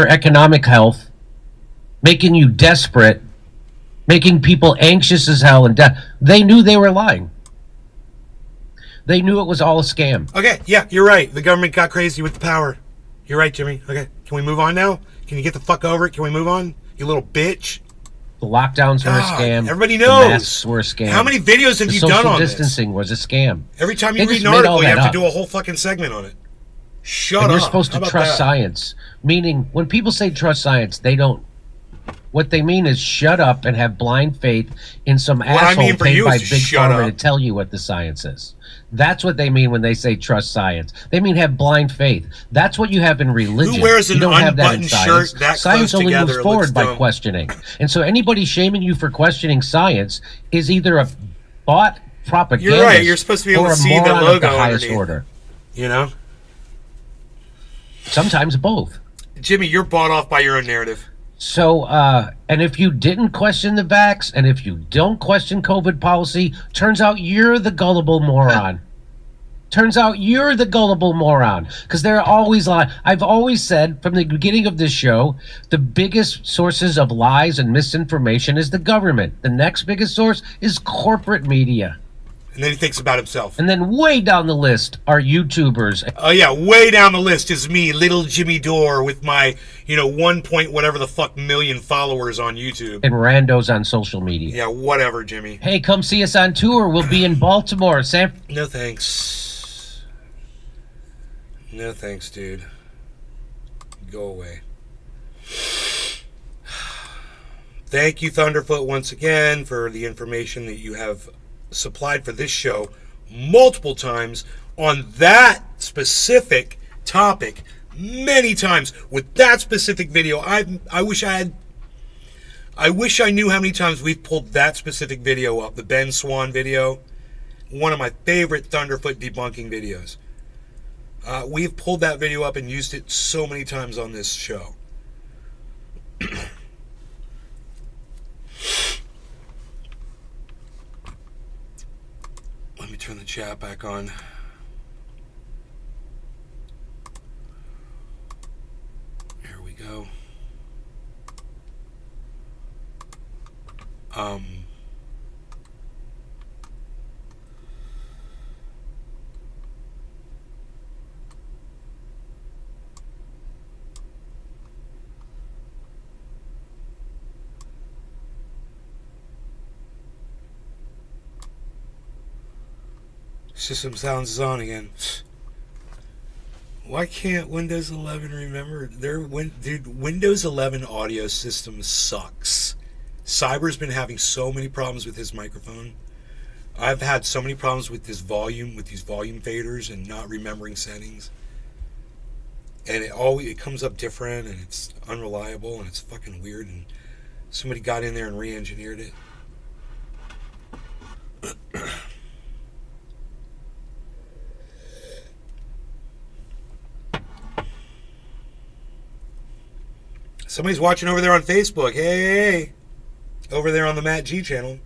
economic health, making you desperate, making people anxious as hell and they knew they were lying. They knew it was all a scam. Okay, yeah, you're right. The government got crazy with the power. You're right, Jimmy. Okay, can we move on now? Can you get the fuck over it? Can we move on? You little bitch. The lockdowns were a God, scam. everybody The knows. masks were a scam. How many videos have The you done social on distancing was a scam. this? Every time They you read just an made article, all you that have up. to do a whole fucking segment on it. Shut And up. you're supposed How to about trust that? science, meaning when people say trust science, they don't. What they mean is shut up and have blind faith in some What I asshole mean for paid you by is big shut pharma up. to tell you what the science is. That's what they mean when they say trust science. They mean have blind faith. That's what you have in religion. Who wears an you don't have that in unbuttoned science. shirt that Science close only together? moves It forward looks by dumb. questioning. And so anybody shaming you for questioning science is either a bought propaganda You're right. You're supposed to be able or to a see the moron of logo the highest underneath. order. You know? Sometimes both. Jimmy, you're bought off by your own narrative. So, and if you didn't question the vax, and if you don't question COVID policy, turns out you're the gullible moron. Turns out you're the gullible moron. Because they're always lying. I've always said from the beginning of this show, the biggest sources of lies and misinformation is the government. The next biggest source is corporate media. And then he thinks about himself. And then way down the list are YouTubers. Oh yeah, way down the list is me, little Jimmy Dore, with my, 1 point whatever the fuck million followers on YouTube. And randos on social media. Yeah, whatever, Jimmy. Hey, come see us on tour. We'll be in Baltimore, No thanks. No thanks, dude. Go away. Thank you, Thunderfoot, once again for the information that you have supplied for this show multiple times on that specific topic, many times with that specific video. I wish I knew how many times we've pulled that specific video up, the Ben Swan video, one of my favorite Thunderfoot debunking videos. We've pulled that video up and used it so many times on this show. Let me turn the chat back on. Here we go. System sounds is on again. Why can't Windows 11 remember? Dude, Windows 11 audio system sucks. Cyber's been having so many problems with his microphone. I've had so many problems with this volume, with these volume faders and not remembering settings. And it comes up different and it's unreliable and it's fucking weird, and somebody got in there and re-engineered it. Somebody's watching over there on Facebook. Hey. Over there on the Matt G channel.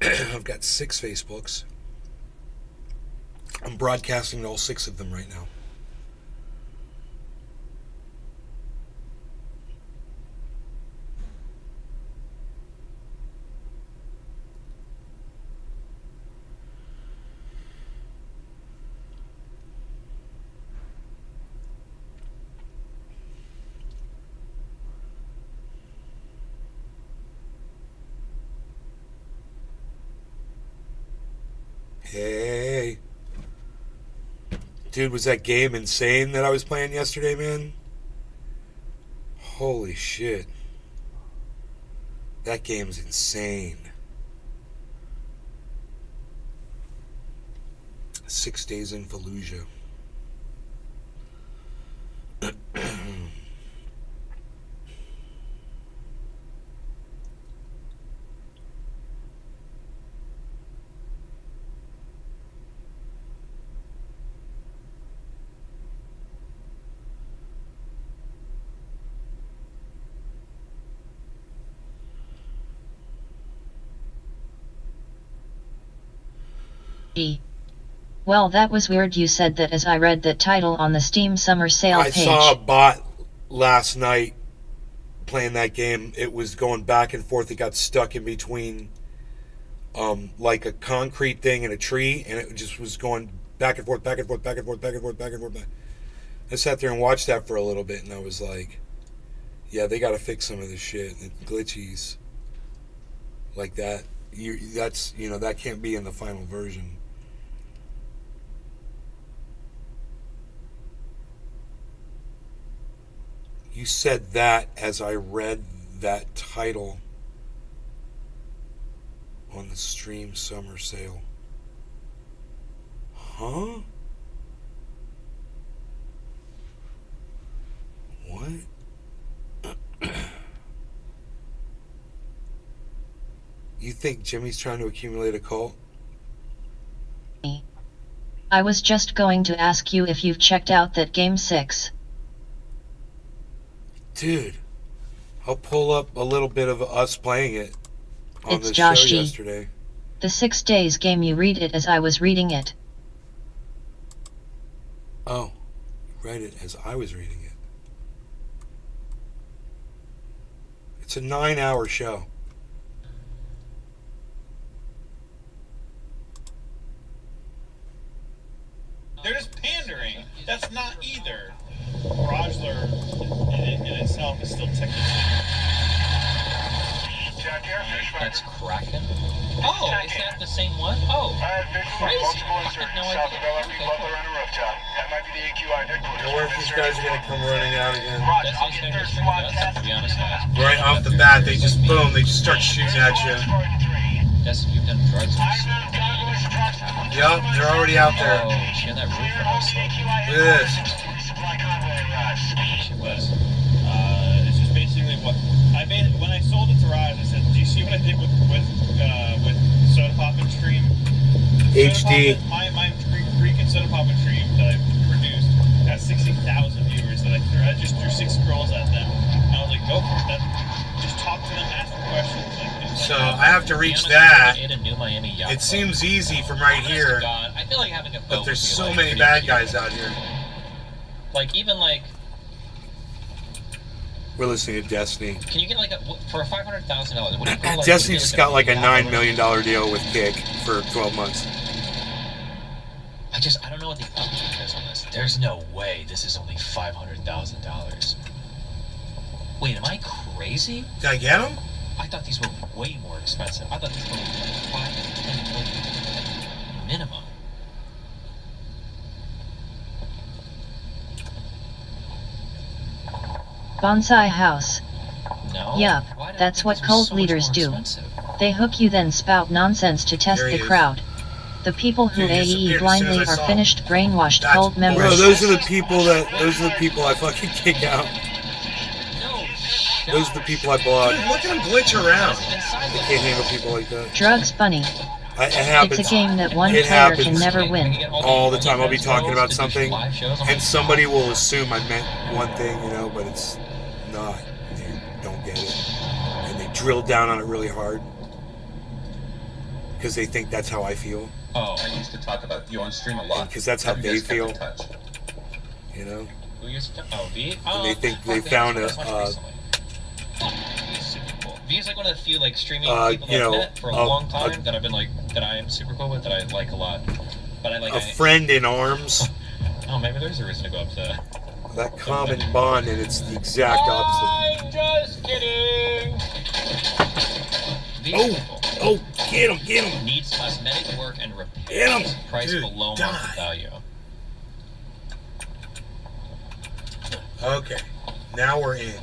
I've got 6 Facebooks. I'm broadcasting to all 6 of them right now. Hey. Dude, was that game insane that I was playing yesterday, man? Holy shit. That game's insane. 6 Days in Fallujah. Well, that was weird you said that as I read that title on the Steam Summer Sale I page. saw a bot last night playing that game. It was going back and forth. It got stuck in between like a concrete thing and a tree, and it just was going back and forth, back and forth, back and forth, back and forth, back and forth. I sat there and watched that for a little bit, and I was like, yeah, they got to fix some of this shit. And glitchies like that. That can't be in the final version. You said that as I read that title on the Stream Summer Sale. Huh? What? You think Jimmy's trying to accumulate a cult? I was just going to ask you if you've checked out that Game 6. Dude, I'll pull up a little bit of us playing it on It's the Josh show G. yesterday. The 6 Days game, you read it as I was reading it. Oh, you read it as I was reading it. It's a 9-hour show. They're just pandering. That's not either. Rosler in itself is still technically. That's Kraken? Oh, is that the same one? Oh, crazy. I had no idea. Now where if these guys are going to come running out again? That's interesting, to be honest. Right off the bat, they just start shooting at you. That's you've done drugs. Yup, they're already out there. Oh, she had that roof for us. Look at this. She was. It's just basically what I made when I sold it to Raj. I said, "Do you see what I did with Soda Pop and Stream?" HD. My Greek and Soda Pop and Stream that I produced got 60,000 viewers. That I just threw 6 scrolls at them. And I was like, "Go for it." Just talk to them, ask them questions. So I have to reach that. It It seems easy from right here, I feel like having a boat but there's would be, so like, many pretty bad cute. guys out here. Like even like, We're listening to Destiny. can you get like for $500,000? What do you call like? Destiny just got like a $9 million deal with Kick for 12 months. I don't know what the upkeep is on this. There's no way this is only $500,000. Wait, am I crazy? Did I get him? I thought these were way more expensive. I thought these were like 5 to 10 million minimum. Bonsai house. No. Yup, Why did I that's think what these were cult so much leaders more do. expensive? They hook you then spout nonsense to test There he the is. crowd. The people who Dude, he disappeared AE as soon blindly as I are saw him. finished brainwashed That's cult members. Bro, those are the people I fucking kick out. No. Those are the people I block. Dude, look at them glitch around. Inside They the can't handle people like that. Drugs bunny. It happens. It's a game that one It player can happens never win. all the time. I'll be talking about something, and somebody will assume I meant one thing, but it's not. They don't get it, and they drill down on it really hard because they think that's how I feel. Oh, I used to talk about you on stream a lot. Because that's how Have you they guys kept in feel. touch? Who used to? Oh, V. And they think they found a. He's super cool. V's like one of the few streaming people you that I've know, met for a long time that I've been that I am super cool with, that I like a lot. But I friend in arms. Oh, maybe there's a reason to go up to that common bond, and it's the exact opposite. I'm just kidding. Oh, get him! Needs cosmetic work and Get repair. him! Price Dude, below die. market value. Okay, now we're in.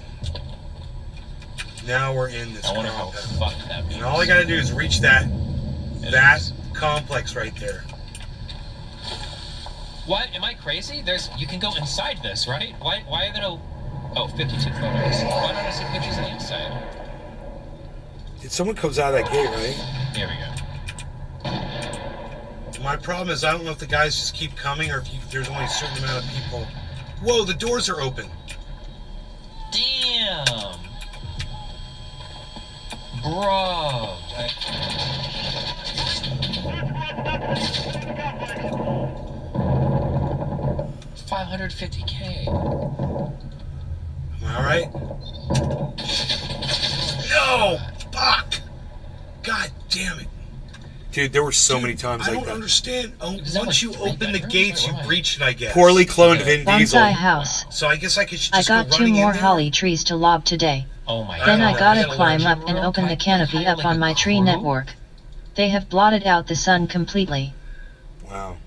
Now we're in this. I wonder how fucked that means. And all I gotta do is reach that complex right there. What? Am I crazy? You can go inside this, right? Why are there no... Oh, 52 photos. Why don't I see pictures on the inside? Someone comes out of that gate, right? Here we go. My problem is I don't know if the guys just keep coming or if there's only a certain amount of people. Whoa, the doors are open. Damn. Bro. 550K. Am I alright? No! Fuck! God damn it. Dude, there were so many times like that. I don't understand. Once you open the gates, you breach it, I guess. Poorly cloned Vin Diesel. Bonsai house. So I guess I could just I got go 2 running more in there? holly trees to lob today. Oh my god. Then I gotta climb up and open the canopy up on my tree network. They have blotted out the sun completely. Wow.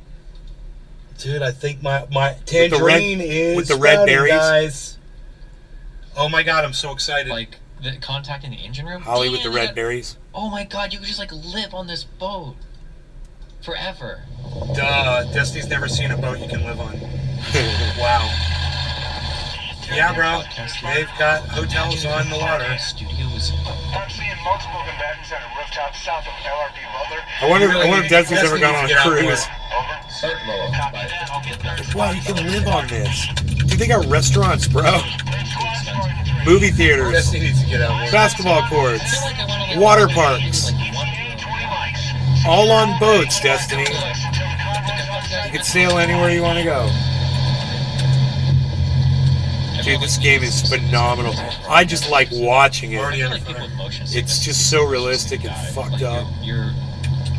Dude, I think my tangerine is with the red berries, guys. Oh my god, I'm so excited. Like contacting the engine room. Holly with the red berries. Oh my god, you could just live on this boat forever. Duh, Destiny's never seen a boat you can live on. Wow. Yeah, bro. They've got hotels on the water. Studios. I'm seeing multiple combatants on a rooftop south of LRP Butler. I wonder if Destiny's ever gone on a cruise. Over. Wow, you can live on this. Dude, they got restaurants, bro. Movie theaters. Destiny needs to get out. Basketball courts. Water parks. All on boats, Destiny. You can sail anywhere you want to go. Dude, this game is phenomenal. I just like watching it. It's just so realistic and fucked up.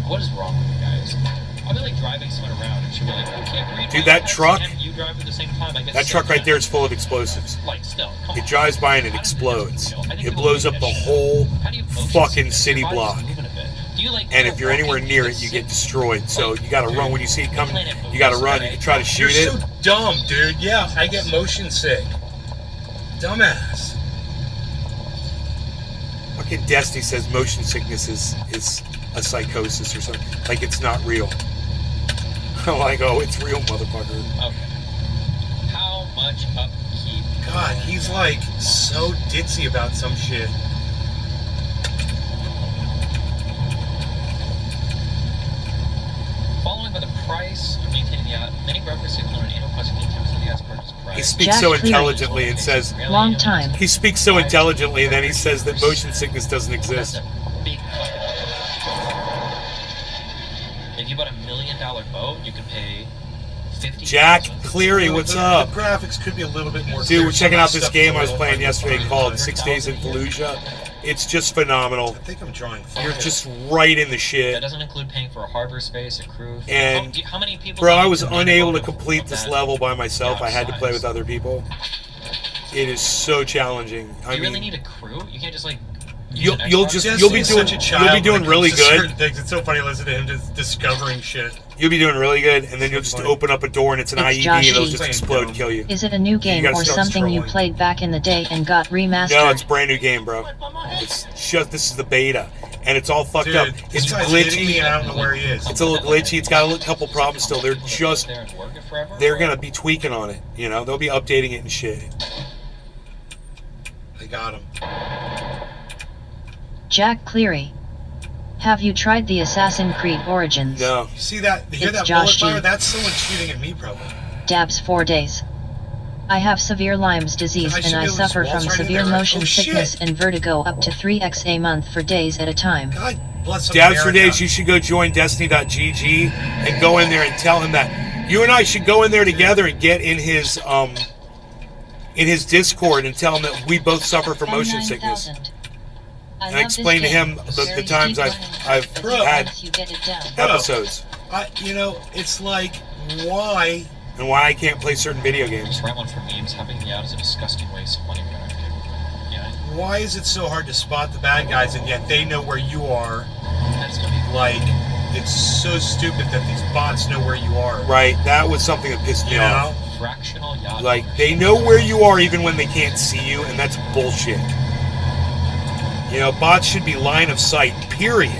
What is wrong with you guys? I'll be driving someone around and she'll be like, I can't read. Dude, that truck, you drive at the same time. that truck right there is full of explosives. It drives by and it explodes. It blows up the whole fucking city block. And if you're anywhere near it, you get destroyed. So you gotta run when you see it coming. You gotta run. You can try to shoot it. You're so dumb, dude. Yeah, I get motion sick. Dumbass. Fucking Destiny says motion sickness is a psychosis or something. Like it's not real. I'm like, oh, it's real, motherfucker. Okay. How much upkeep? God, he's so ditzy about some shit. Following by the price of maintaining the yacht, many brokers signal an annual cost of 10% of the yacht's purchase price. He speaks so intelligently and says... Long time. He speaks so intelligently and then he says that motion sickness doesn't exist. Big fucking... If you bought $1 million boat, you could pay 50. Jack Cleary, what's up? The graphics could be a little bit more. Dude, we're checking out this game I was playing yesterday called 6 Days in Fallujah. It's just phenomenal. I think I'm drawing. You're just right in the shit. That doesn't include paying for a harbor space, a crew. And how many people? Bro, I was unable to complete this level by myself. I had to play with other people. It is so challenging. Do you really need a crew? You can't just you'll be doing really good. It's so funny listening to him just discovering shit. You'll be doing really good, and then you'll just open up a door and it's an IED and it'll just explode and kill you. Is it a new game or something you played back in the day and got remastered? No, it's a brand new game, bro. It's just this is the beta, and it's all fucked up. It's glitchy. I don't know where he is. It's a little glitchy. It's got a couple problems still. They're gonna be tweaking on it. They'll be updating it and shit. I got him. Jack Cleary. Have you tried the Assassin's Creed Origins? No. You see that? You hear It's that Josh bullet fire? G. That's someone shooting at me, probably. Dabs 4 days. I have severe Lyme's disease I should and be I able to suffer just from waltz right in severe there, right? motion Oh, sickness shit. and vertigo up to 3x a month for days at a time. God bless Dabs for America. Days, you should go join Destiny.gg and go in there and tell him that. You and I should go in there together and get in his Discord and tell him that we both suffer from motion sickness. And explain to him the times I've had episodes. It's like, why? And why I can't play certain video games. Write one for memes. Having me out is a disgusting waste of money. Yeah. Why is it so hard to spot the bad guys and yet they know where you are? That's gonna be Like, it's so stupid that these bots know where you are. Right, that was something that pissed me You off. know? fractional yacht. Like, they know where you are even when they can't see you, and that's bullshit. You know, bots should be line of sight, period.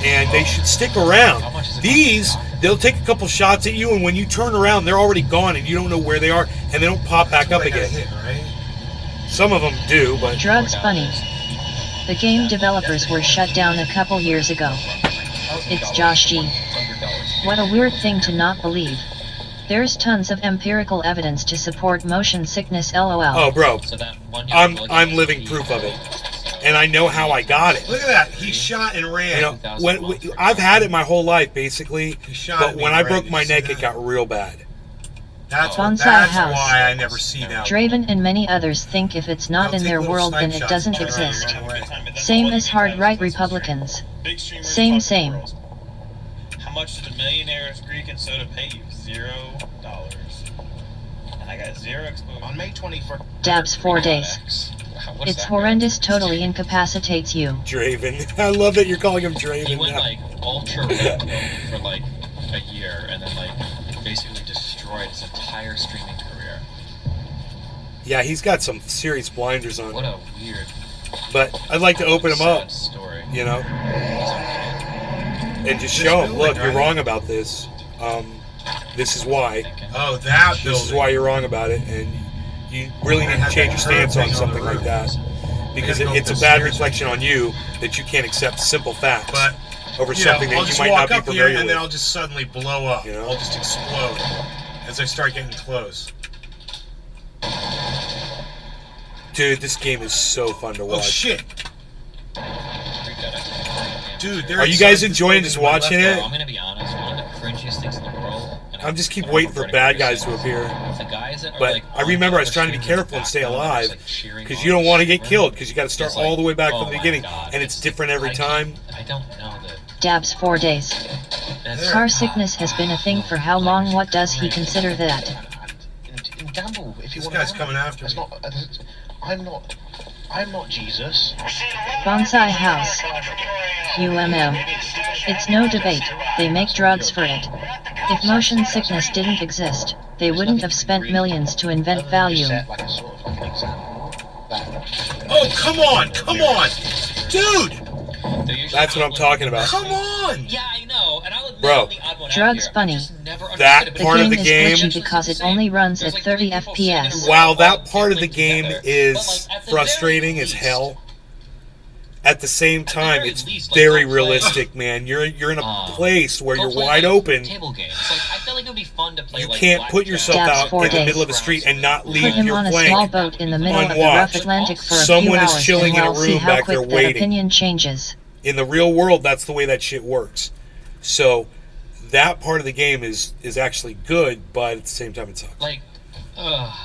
And they should stick around. These, they'll take a couple shots at you, and when you turn around, they're already gone, and you don't know where they are, and they don't pop back up They got again. hit, right? Some of them do, but Drugs funny. The game developers were shut down a couple years ago. It's Josh G. What a weird thing to not believe. There's tons of empirical evidence to support motion sickness, lol. oh, bro, So that one I'm living proof of it, and I know how I got it. Look at that. He shot and ran. You know, I've had it my whole life, basically, He shot but me when and I ran. broke Did my you see neck, that? it got real bad. That's Bonsai House. why I never see that. Draven and many others think if it's not They'll in take their little world, snipe then it shots doesn't and turn around and exist. run away. Same as hard-right Republicans. Big streamers Same, fuck same. girls. How much did millionaires Greek and soda pay you? $0. And I got zero exposure. On May 21st. Dabs 4 days. It's horrendous, totally incapacitates you. Draven. I love that you're calling him He Draven went now. like ultra red for like a year, and then like basically destroyed his entire streaming career. Yeah, he's got some serious blinders on. What a weird, But I'd like to open him sad up, story. you know, He's okay. and just This show him, building, look, you're right? wrong about this. This is why. Thinking. Oh, that This building. is why you're wrong about it, and you really need to change your stance on something like that. Because it's a bad reflection on you that you can't accept simple facts But over you know, something I'll that you just might walk not be up here familiar and then with. I'll just suddenly blow up. You know? I'll just explode as I start getting close. Dude, this game is so fun to Oh watch. shit, Freaked out. dude! Are you guys enjoying just watching Bro, it? I'm gonna be honest. One of the cringiest things in the world. And I'm just keep I'm waiting for regretting bad what guys you're to saying. appear. The guys that are, But like, I remember I was on trying to be streamers careful and stay back down, alive just, like, cheering because on you don't want to get streamer. killed because you got to start It's like, all the way back oh from the my beginning, God, and it's different every time. I don't know that. Dabs 4 days. That's Car sickness has been a thing for how long? What does he consider that? In gamble, if you This want guy's to coming after That's me. not. I'm not Jesus. Bonsai House. UMM. It's no debate, they make drugs for it. If motion sickness didn't exist, they wouldn't have spent millions to invent value. Set like a sort of like an example. That. Oh, come on, dude! They're usually That's what I'm talking about. Come on! Yeah, I know, and I'll admit Bro. I'm the odd one out Drugs here. funny. I just never That understood it, The but part of game the is game- glitchy because it only runs There's at like 30 three people sitting in a FPS. row, While that all part of the linked game together. is But, like, at the frustrating very as least- hell, at the same At the time, very it's least, like, very go play- realistic, man. You're in a place where Go you're play, wide like, open. Table games. Like, I feel like it would be fun to play. You like, can't put blackjack. yourself Dabs out 4 in the days. middle of the street and not leave Put him your on a small flank. boat in the middle of the unwatched. rough Atlantic for a Someone few is hours chilling and in a we'll see room how back there quick that waiting. opinion changes. In the real world, that's the way that shit works. So that part of the game is actually good, but at the same time it sucks. Like,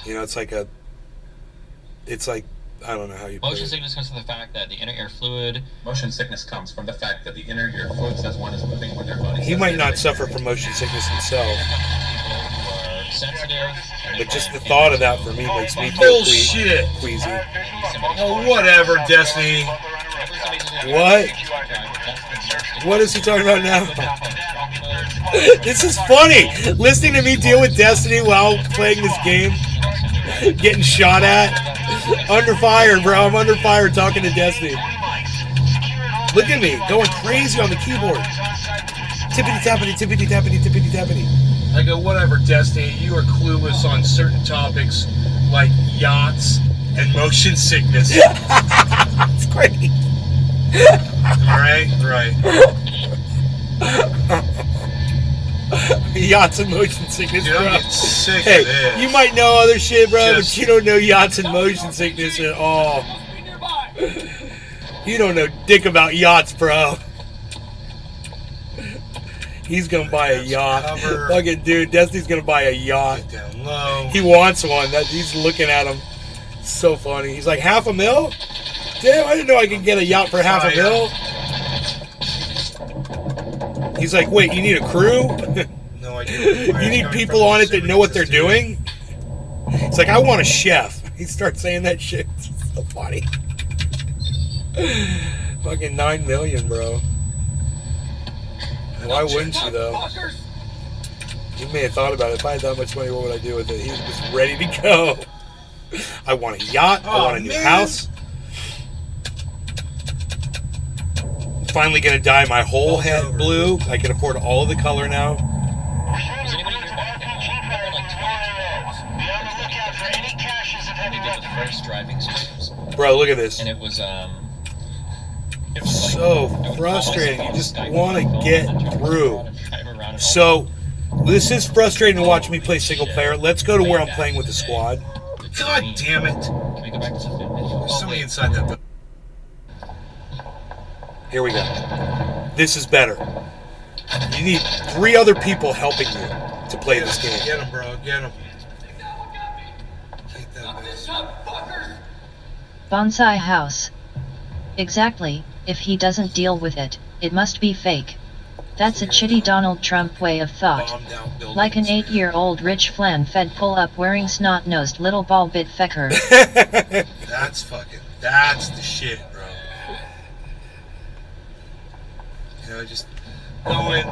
You know, it's like I don't know how you put motion it. sickness comes from the fact that the inner ear fluid. Motion sickness comes from the fact that the inner ear fluid as one is moving when their body. He might not suffer from motion sickness himself, People who are sensitive. and but just the they thought of fall that for into me makes me feel Bullshit! queasy. Oh, whatever, Destiny. What? What is he talking about now? This is funny. Listening to me deal with Destiny while playing this game, getting shot at. Under fire, bro. I'm under fire talking to Destiny. Look at me, going crazy on the keyboard. Tippity tappity, tippity tappity, tippity tappity. I go, whatever, Destiny. You are clueless on certain topics like yachts And motion sickness. It's great. Right. Yachts and motion sickness, Dude, bro. I'm getting sick Hey, of this. you might know other shit, bro, Just- but you don't know yachts and motion sickness at all. You don't know dick about yachts, bro. He's gonna buy a yacht. Cover. Fucking dude, Destiny's gonna buy a yacht. Get down low. He wants one. He's looking at him. So funny. He's like, $500,000? Damn, I didn't know I could get a yacht for $500,000. He's like, wait, you need a crew? No idea. You need people on it that know what they're doing? It's like, I want a chef. He starts saying that shit. It's so funny. Fucking $9 million, bro. Why wouldn't you, though? He may have thought about it. If I had that much money, what would I do with it? He was just ready to go. I want a yacht. I want a new house. Finally gonna dye my whole head blue. I can afford all of the color now. Was anybody here back in like 2012? They did the first driving schools, Bro, look at this. and it was So frustrating. You just want to get through. So, this is frustrating to watch me play single player. Let's go to where I'm playing with the squad. God damn it. Can we go back to the video? There's somebody inside that. Here we go. This is better. You need 3 other people helping you to play this game. Get him, bro. Get him. Take that bitch. Bonsai house. Exactly, if he doesn't deal with it, it must be fake. That's a chitty Donald Trump way of thought. Bombed out buildings. Like an 8-year-old rich flan-fed pull-up wearing snot-nosed little ball-bit fecker. That's the shit, bro. You know, just going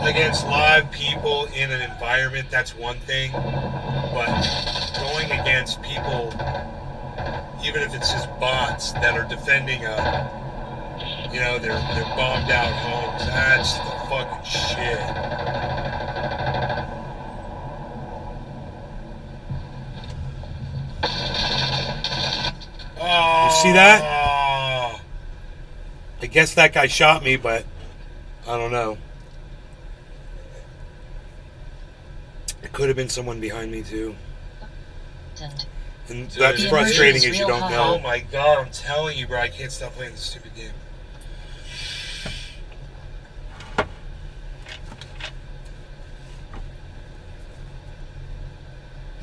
against live people in an environment, that's one thing. But going against people, even if it's just bots that are defending their bombed out homes, that's the fucking shit. Oh, You see that? I guess that guy shot me, but I don't know. It could have been someone behind me, too. And that's Dude, frustrating it as is you real don't high. Oh know. my god, I'm telling you, bro, I can't stop playing this stupid game.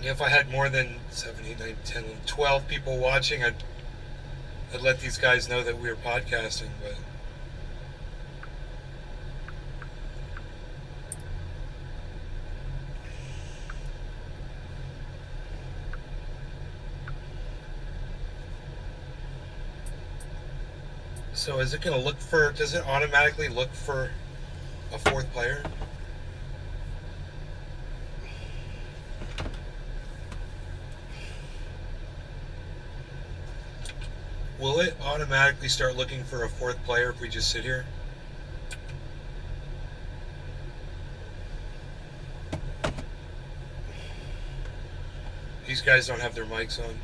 If I had more than 7, 8, 9, 10, 12 people watching, I'd let these guys know that we were podcasting, but so is it going to look for, does it automatically look for a 4th player? Will it automatically start looking for a 4th player if we just sit here? These guys don't have their mics on.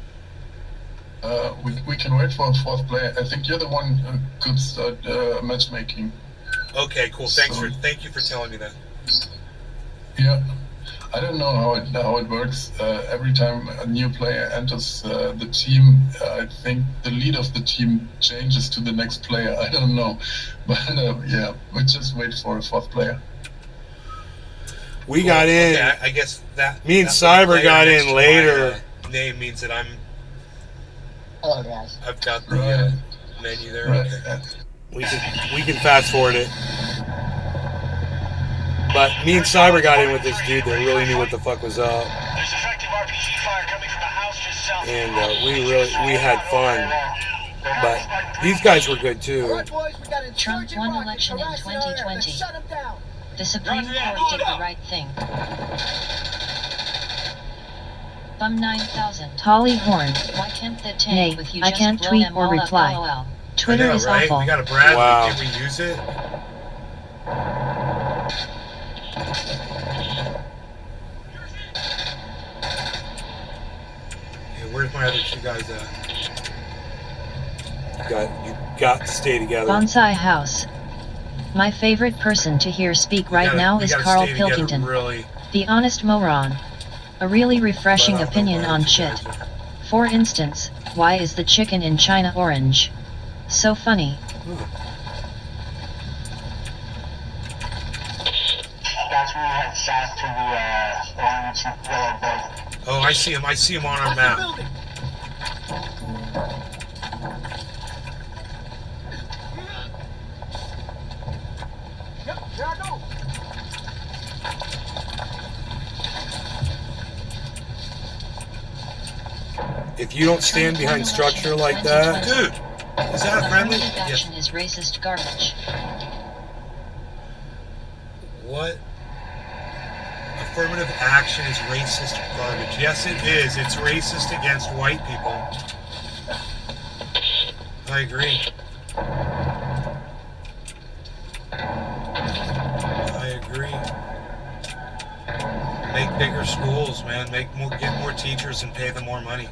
We can wait for a 4th player. I think you're the one who could start matchmaking. Okay, cool. Thank you for telling me that. Yeah, I don't know how it works. Every time a new player enters the team, I think the lead of the team changes to the next player. I don't know, but yeah, we just wait for a 4th player. We got in. Okay, I guess that. Me and that Cyber player got next in to my, later. Name means that Hello, guys. I've got the Right. menu there. Right. Okay. We can fast forward it. But me and Cyber got in with this dude that really knew what the fuck was up. There's effective RPG fire coming from a house just south. And we had fun. But these guys were good too. Trump won election in 2020. The Supreme Court did the right thing. Bum 9000. Holly Horn. Why can't the tank with you I just can't blow tweet them or all up, reply. LOL. Twitter I know, is right? awful. We got a Bradley. Wow. Can we use it? Yeah, Where's my other two guys at? You got to stay together. Bonsai House. My favorite person to hear speak right now is Carl Pilkington. Really. The honest moron. A really refreshing opinion on shit. For instance, why is the chicken in China orange? So funny. That's where we head south to the orange and yellow boat. Oh, I see him. I see him on our map. Yep, there I go. If you don't stand behind structure like that, dude, is that a friendly? Action is racist garbage. What? Affirmative action is racist garbage. Yes, it is. It's racist against white people. I agree. I agree. Make bigger schools, man. Get more teachers and pay them more money.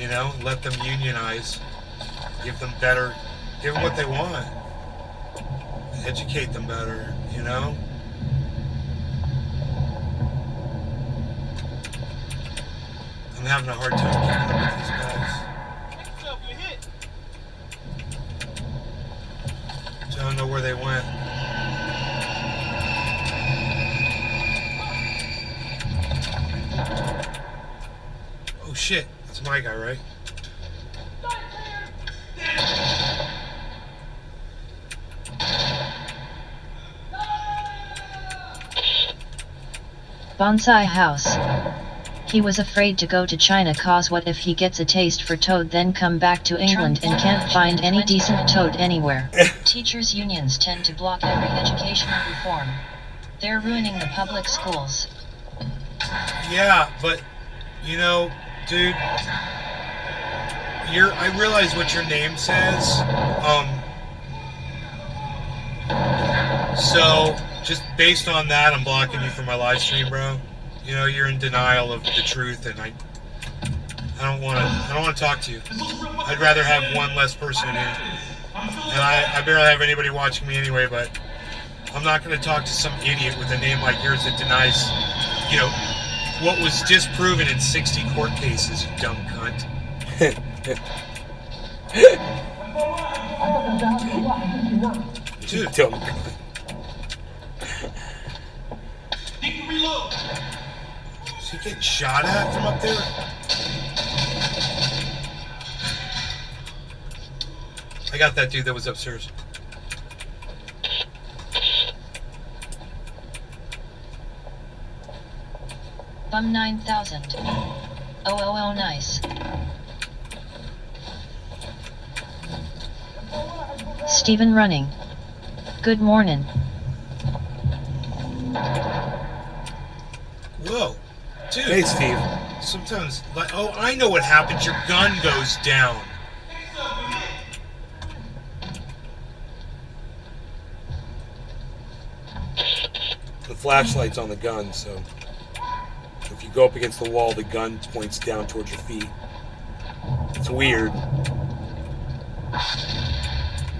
You know, let them unionize. Give them what they want. Educate them better, you know? I'm having a hard time keeping up with these guys. I don't know where they went. Oh shit, that's my guy, right? Bonsai House. He was afraid to go to China cause what if he gets a taste for toad then come back to England and can't find any decent toad anywhere. Teachers' unions tend to block every educational reform. They're ruining the public schools. Yeah, but, you know, dude, I realize what your name says. So, just based on that, I'm blocking you from my live stream, bro. You know, you're in denial of the truth, and I don't want to talk to you. I'd rather have one less person in here. And I barely have anybody watching me anyway, but I'm not going to talk to some idiot with a name like yours that denies, you know, what was just proven in 60 court cases, you dumb cunt. Dude, dumb cunt. Is he getting shot at from up there? I got that dude that was upstairs. Bum 9000. Oh, nice. Steven running. Good morning. Whoa. Dude. Hey, Steve. Sometimes, like, oh, I know what happens. Your gun goes down. The flashlight's on the gun, so if you go up against the wall, the gun points down towards your feet. It's weird,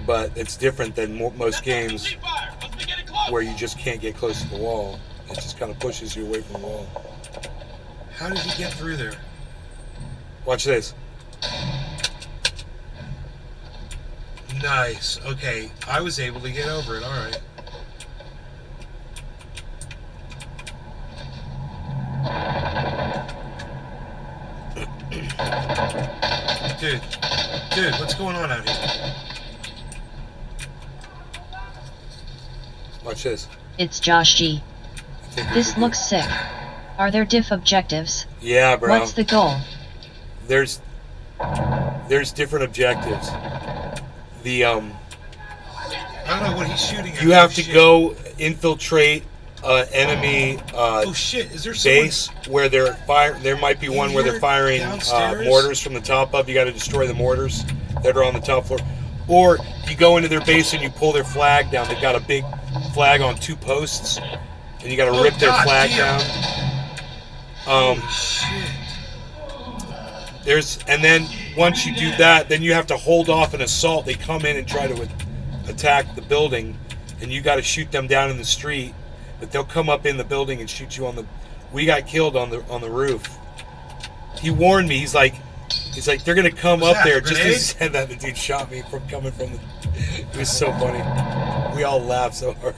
but it's different than most games where you just can't get close to the wall. It just kind of pushes you away from the wall. How did he get through there? Watch this. Nice. Okay, I was able to get over it. All right. Dude, what's going on out here? Watch this. It's Josh G. This looks sick. Are there diff objectives? Yeah, bro. What's the goal? There's different objectives. The I don't know what he's shooting at. You have to go infiltrate enemy oh shit! Is there base where they're fire? There might be one where they're firing mortars from the top up. You got to destroy the mortars that are on the top floor. Or you go into their base and you pull their flag down. They've got a big flag on 2 posts, and you got to rip their flag down. Shit. And then once you do that, then you have to hold off an assault. They come in and try to attack the building, and you got to shoot them down in the street. But they'll come up in the building and shoot you on the. We got killed on the roof. He warned me. He's like they're gonna come up there. Just as he said that, the dude shot me from coming from the. It was so funny. We all laughed so hard.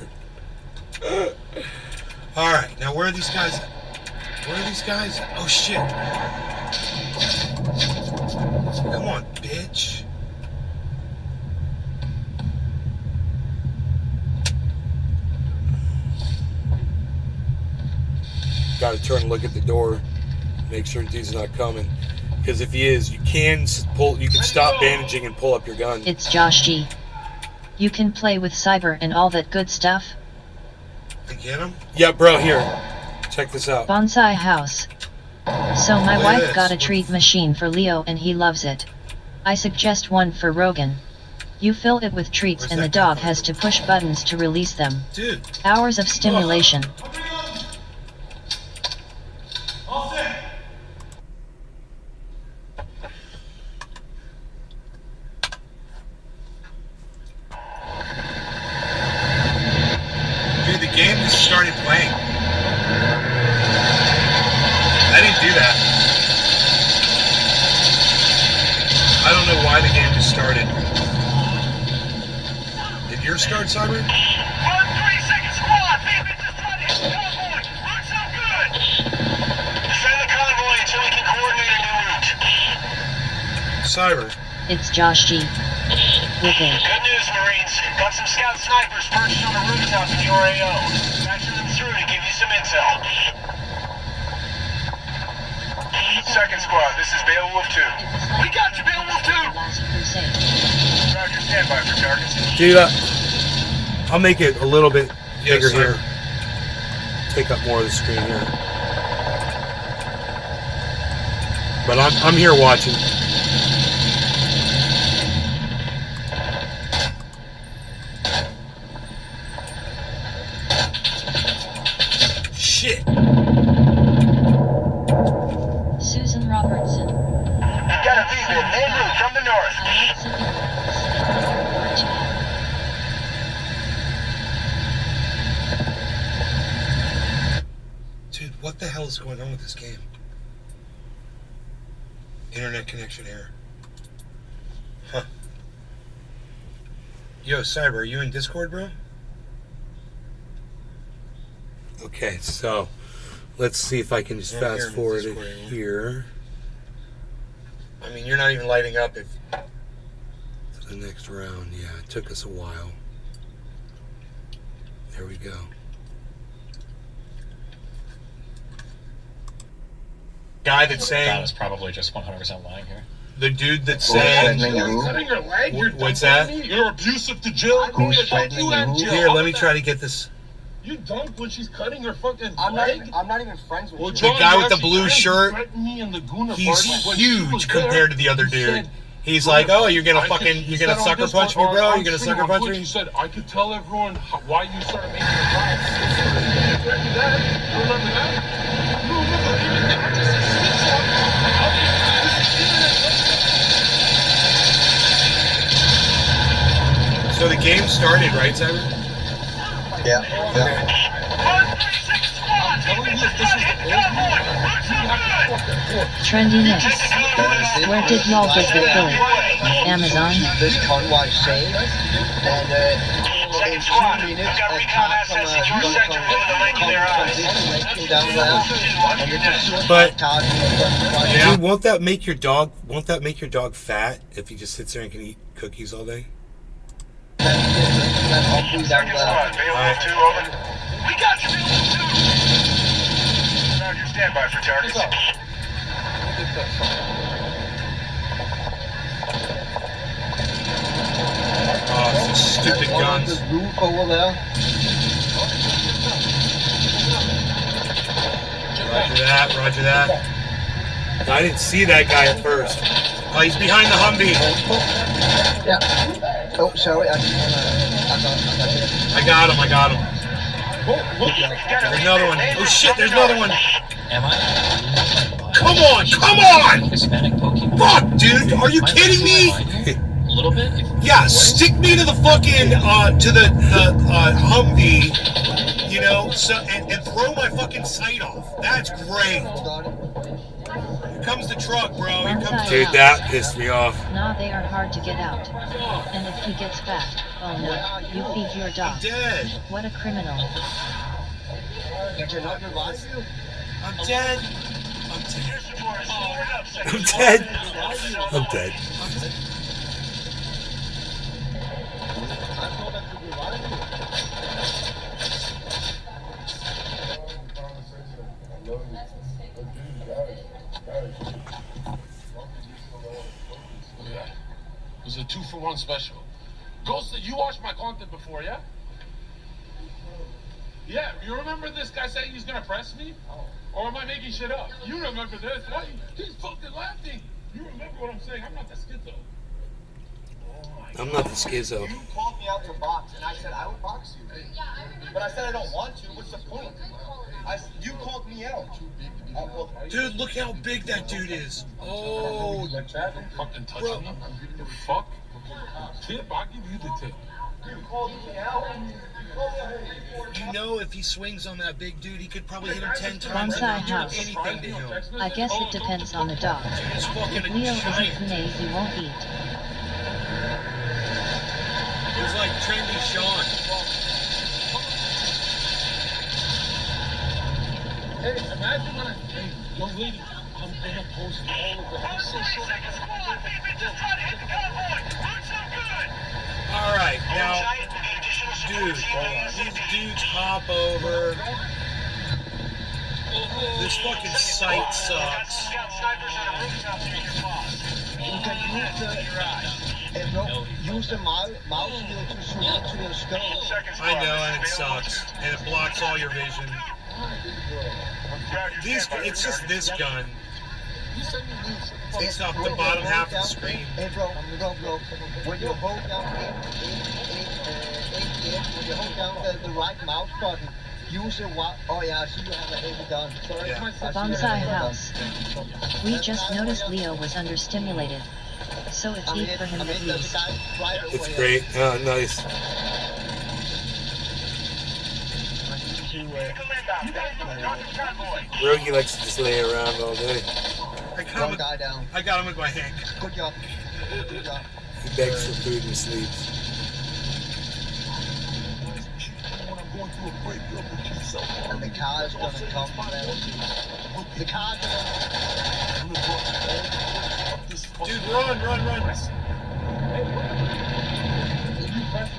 All right, now where are these guys? Where are these guys? Oh shit! Come on, bitch! Got to turn and look at the door, make sure the dude's not coming. Because if he is, you can stop bandaging and pull up your gun. It's Josh G. You can play with cyber and all that good stuff. I get him? Yeah, bro. Here, check this out. Bonsai house. So my wife got a treat machine for Leo and he loves it. I suggest one for Rogan. You fill it with treats and the dog has to push buttons to release them. Dude. Hours of stimulation. Dude, the game just started playing. I didn't do that. I don't know why the game just started. Did yours start, Cyber? 1 3-second squad! Baby, just tried to hit the convoy! Looks so good! Defend the convoy until we can coordinate a new route. Cyber. It's Josh G. With a Good news, Marines. Got some scout snipers perched on the rooftop in your AO. Patching them through to give you some intel. Second squad, this is Beowulf 2. We got you, Beowulf 2! Last Crusade. Roger, standby for targets. Dude, I'll make it a little bit bigger here. Take up more of the screen here. But I'm here watching. Shit. Susan Robertson. You got a visual, main route from the north. I'm not sitting around sitting. Dude, what the hell is going on with this game? Internet connection error. Huh. Yo, Cyber, are you in Discord, bro? Okay, so let's see if I can just fast forward it here. I mean, you're not even lighting up if to the next round. Yeah, it took us a while. There we go. Guy that's saying That was probably just 100% lying here. the dude that's saying Cutting your leg? what's that? You're abusive to Jill. Here, let me try to get this. You dunked when she's cutting her fucking I'm leg? not even friends with Well, you. John, The guy you with the actually blue shirt, threatened me in the Gooner he's party when she was huge there. compared to the other You dude. said, He's like, oh, you're gonna sucker punch me, bro? You're gonna sucker punch me? You said I could tell everyone why you started making a drive. You threatened that. You remember that? You remember even that? Just a shit talk. So the game started, right, Simon? Yeah. Okay. 1 3-6 squad! Baby, just tried to hit the convoy! Looks so good! Trendiness. Where did y'all get the film? Amazon? This convoy saved, and in 2 minutes, a car from a transition down there, and it just But yeah. dude, won't that make your dog fat if he just sits there and can eat cookies all day? Second squad, Beowulf 2, over. We got you, Beowulf 2! Roger, standby for targets. Oh, some stupid guns. Roof over there. Roger that. I didn't see that guy at first. Oh, he's behind the Humvee. Yeah. Oh, sorry. I got him. There's another one. Oh shit, there's another one. Am I? Come Come on, come on! Hispanic Pokemon. Fuck, dude, are you Am I kidding losing me? my mind here? A little bit? Yeah, stick me to the fucking, to the Humvee, you know, so, and throw my fucking sight off. That's great. Here comes the truck, bro. Here comes Bonsai Dude, house. that pissed me off. Nah, they are hard to get out. And if he gets fat, oh no, you feed your dog. I'm dead. What a criminal. I'm dead. I'm dead. I'm dead. It was a 2-for-1 special. Ghost, you watched my content before, yeah? Yeah, you remember this guy saying he's gonna press me? Or am I making shit up? You remember this? Why? He's fucking laughing. You remember what I'm saying? I'm not the schizo. I'm not the schizo. You called me out to box, and I said I would box you. But I said I don't want to. What's the point? You called me out. Dude, look how big that dude is. Oh, Fucking touch me. The fuck? Tip? I'll give you the tip. You called me out. you know if he swings on that big dude, he could probably hit him 10 times and Bonsai not do house. anything to him. I guess it depends on the dog. He's fucking If a Leo isn't giant. Kune, he won't eat. He's like trendy Sean. Hey, imagine when young lady, I'm gonna post all of the All right, now, dude, these dudes hop over. This fucking site sucks. You can use the mouse wheel to zoom into your skull. I know, and it sucks, and it blocks all your vision. It's just this gun. Takes off the bottom half of the screen. Hey, bro. When you hold down when you hold down the right mouse button, use the oh yeah, I see you have a heavy gun. Sorry, Bonsai house. We just noticed Leo was understimulated. So it's eat for him at least. It's great. Oh, nice. Rogie likes to just lay around all day. I got him with my hand. Good job. Good job. He begs for food and sleeps. And the car is gonna come. The car is Dude, run.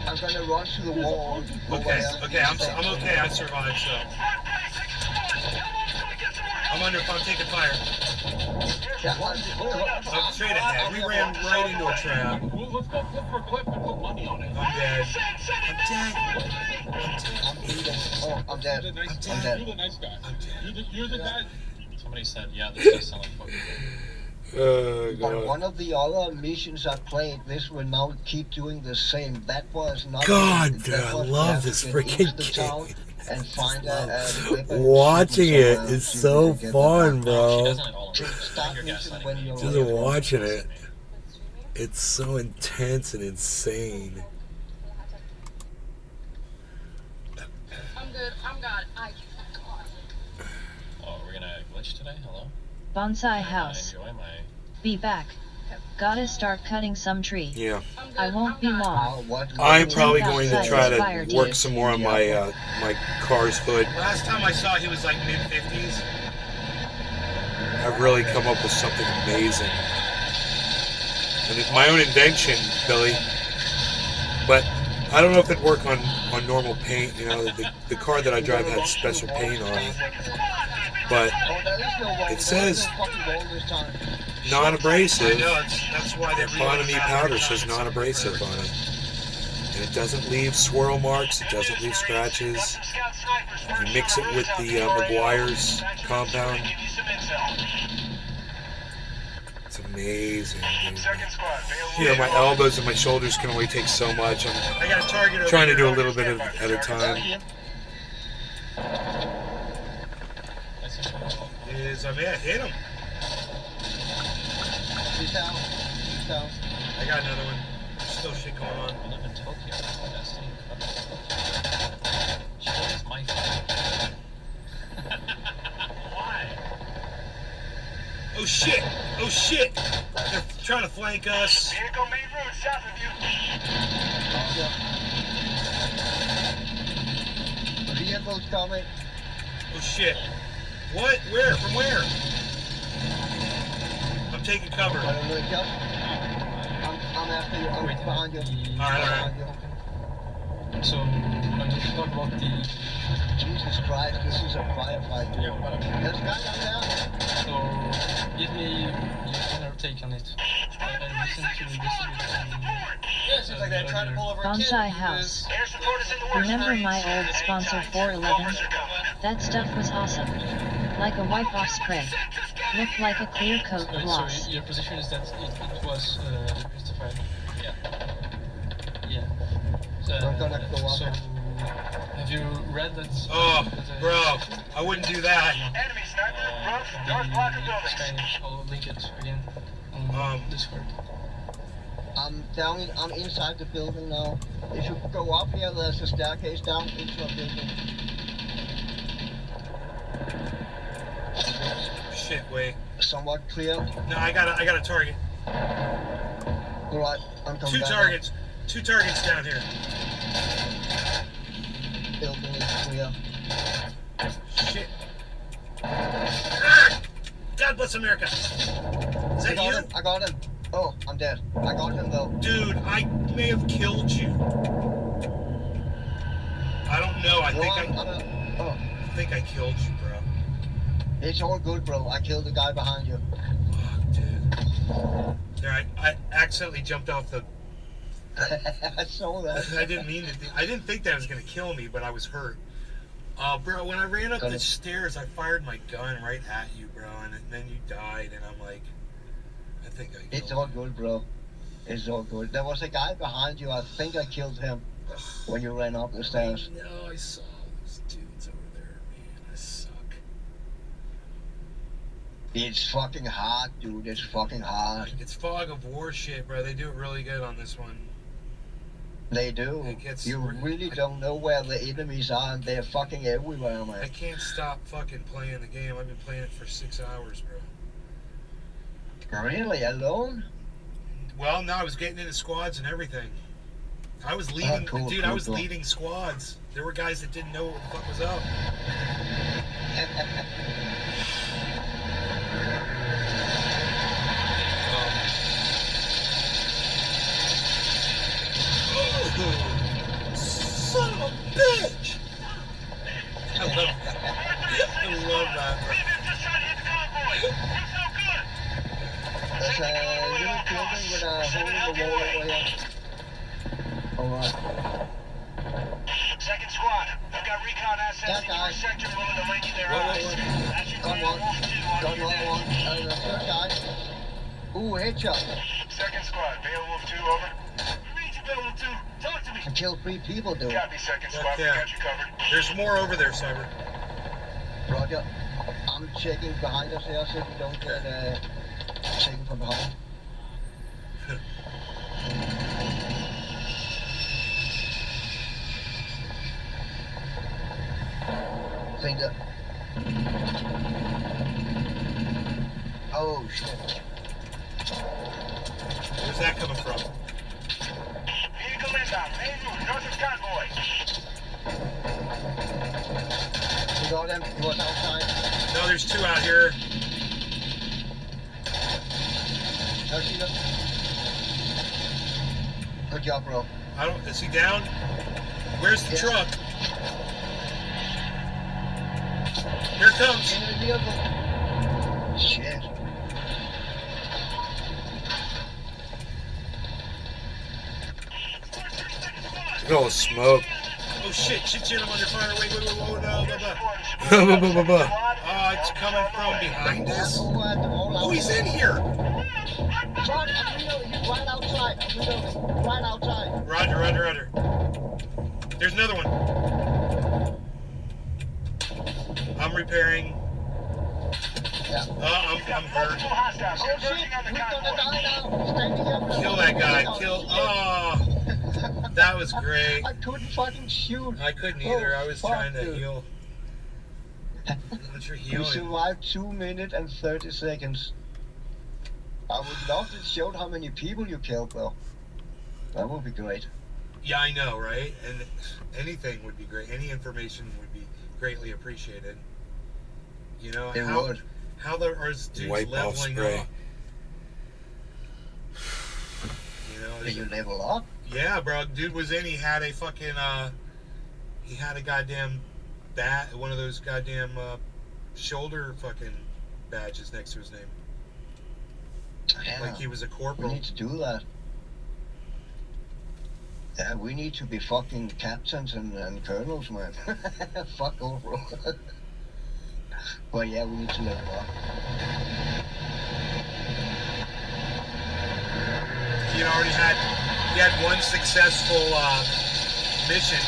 I'm gonna run to the wall. Okay, I'm okay. I survived, so. I'm taking fire. I'm straight ahead. We ran right into a trap. Let's go flip for clip and put money on it. I'm dead. I'm dead. You're the nice guy. I'm dead. You're the nice guy. You're the guy. Somebody said, yeah, this does sound like fucking Oh, But God. one of the other missions I played, this will now keep doing the same. That was not. God, that dude, I was love to this get freaking into the town game. and find a weapon Watching it somewhere is to so get fun, She bro. doesn't at all. Start You're mission gaslighting when me. you're Just ready. watching it. It's so intense and insane. I'm good. I'm God. Oh, we're gonna glitch today? Hello? Bonsai house. Enjoy my... Be back. Gotta start cutting some tree. Yeah. I won't be long. I'm probably going to try to work some more on my my car's hood. Last time I saw he was like mid-50s. I've really come up with something amazing. And it's my own invention, Billy. But I don't know if it'd work on normal paint. You know, the car that I drive had special paint on it. But it says non-abrasive. That's why Bonamy powder says non-abrasive on it. And it doesn't leave swirl marks. It doesn't leave scratches. You mix it with the McGuire's compound. It's amazing, dude. You know, my elbows and my shoulders can only take so much. I'm trying to do a little bit at a time. I hit him. He's down. He's down. I got another one. Still shit going on. I live in Tokyo. That's the she is my fault. Why? Oh shit! Oh shit! They're trying to flank us. Vehicle main road south of you. Vehicle's coming. Oh shit! What? Where? From where? I'm taking cover. I'm after you. I'm behind you. Alright. So, I'm just talking about the... Jesus Christ, this is a firefight, dude. Yeah, whatever. There's a guy down there. So, give me your take on it. I listened to the Yeah, it seems like they're trying to pull over a kid. Bonsai House. Air support is in the works. Remember my old sponsor 411? That stuff was awesome. Like a wipe-off spray. Looked like a clear coat gloss. So your position is that it was justified. Yeah. Yeah. I'm gonna go up. So, have you read that? Oh, bro, I wouldn't do that. Enemy sniper, approach, north block of buildings. Spanish, I'll link it again on Discord. I'm inside the building now. If you go up here, there's a staircase down into a building. Shit, wait. Somewhat clear. No, I got a target. Alright, I'm coming Two back targets. Two targets down here. Building is clear. Shit. Ah! God bless America. Is that you? I got him. Oh, I'm dead. I got him though. Dude, I may have killed you. I don't know. I think I killed you, bro. It's all good, bro. I killed the guy behind you. Fuck, dude. There, I accidentally jumped off the... I saw that. I didn't mean to. I didn't think that was going to kill me, but I was hurt. Bro, when I ran up the stairs, I fired my gun right at you, bro, and then you died, and I'm like, I think I killed It's all good, bro. It's all good. There was a guy behind you. I think I killed him when you ran up the stairs. No, I saw those dudes over there, man. I suck. It's fucking hard, dude. It's fucking hard. It's fog of war shit, bro. They do it really good on this one. They do. You really don't know where the enemies are, and they're fucking everywhere, man. I can't stop fucking playing the game. I've been playing it for 6 hours, bro. Really? Alone? Well, no, I was getting into squads and everything. I was leading, dude. I was leading squads. There were guys that didn't know what the fuck was up. Son of a bitch! I love that. There's a little building with a hole in the wall over here. Alright. Second squad, I've got recon assets in your sector moving to link you their eyes. That's your clear Wolf 2 on your deck. The third guy. Ooh, headshot. Second squad, Beowulf 2, over. We need you, Beowulf 2. Talk to me. I killed 3 people, dude. Copy, second squad, we got you covered. There's more over there, Cyber. Roger. I'm checking behind us here so we don't get taken from behind. Finger. Oh shit. Where's that coming from? Vehicle inbound, main route, north of convoy. We got him. He was outside. No, there's 2 out here. No, see them. Good job, bro. Is he down? Where's the truck? Here it comes. In the vehicle. Shit. Oh, smoke. Oh shit, I'm under fire. Wait, no, it's coming from behind us? Oh, he's in here. Sorry, he's right outside. Right outside. Roger. There's another one. I'm repairing. I'm hurt. Oh shit, we're gonna die now. Standing up. Kill that guy. Kill. Oh, that was great. I couldn't fucking shoot. I couldn't either. I was trying to dude. heal. What's your We healing? survived 2 minutes and 30 seconds. I would love to show how many people you killed, though. That would be great. Yeah, I know, right? And anything would be great. Any information would be greatly appreciated. You know, It would. how are dudes Wipe off leveling spray. up? You know, Did you level up? yeah, bro. Dude was in. He had a fucking. He had a goddamn bat. One of those goddamn shoulder fucking badges next to his name. Yeah. Like he was a We corporal. need to do that. Yeah, we need to be fucking captains and colonels, man. Fuck overall. But yeah, we need to level up. He had one successful mission.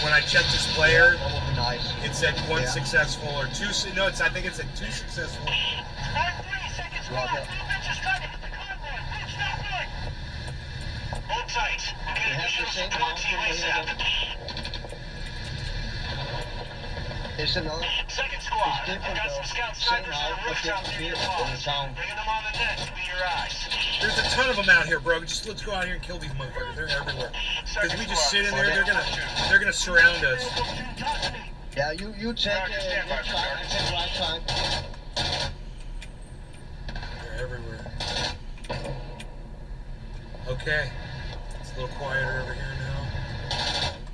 When I checked his player, That would be nice. it said one Yeah. successful or two. No, I think it said two successful. Roger. Hold tight. We'll We get have the additional same support house to you over here. ASAP. It's another. Second squad. It's different Got some though. scout Same snipers on house, the but rooftop different near your people in the paws. town. Bringing them on the net to be your eyes. There's a ton of them out here, bro. Just let's go out here and kill these motherfuckers. They're everywhere. Because we just sit in there, they're gonna surround us. Yeah, you take left side, I take right side. They're everywhere. Okay, it's a little quieter over here now.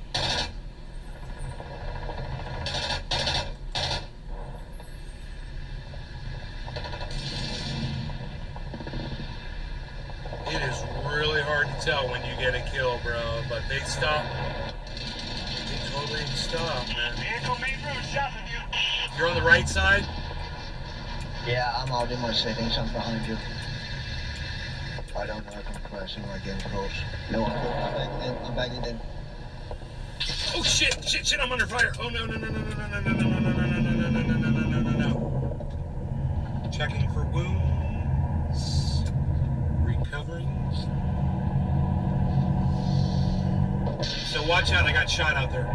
It is really hard to tell when you get a kill, bro, but they stop. They totally stop, man. Vehicle main road south of you. You're on the right side? Yeah, I'm out in my settings, I'm behind you. I don't know if I'm crashing or getting close. No, I'm good. I'm back in. Oh shit, I'm under fire. Oh no. Checking for wounds. Recovering. So watch out, I got shot out there.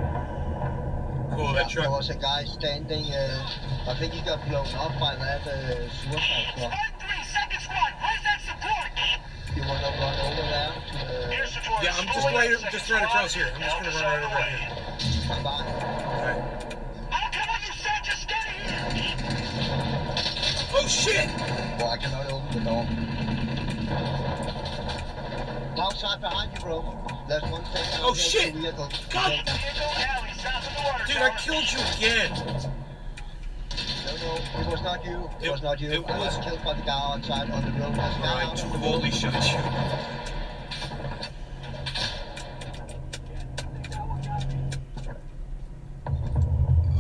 Cool, that There truck. was a guy standing, I think he got blown up by that suicide truck. 3 second squad. Where's that support? You wanna run over there to Air support. Yeah, I'm just right across here. I'm just gonna run right over here. I'm behind. Alright. I'll come on, you son. Just stay here. Oh shit! Well, I cannot open the door. Outside behind you, bro. There's one thing. Oh shit! Vehicle. God! Vehicle alley south of the water Dude, I tower. killed you again! No, it was not you. It was not you. it I was- was killed by the guy outside on the road. There's a guy I out on the road. totally shot you.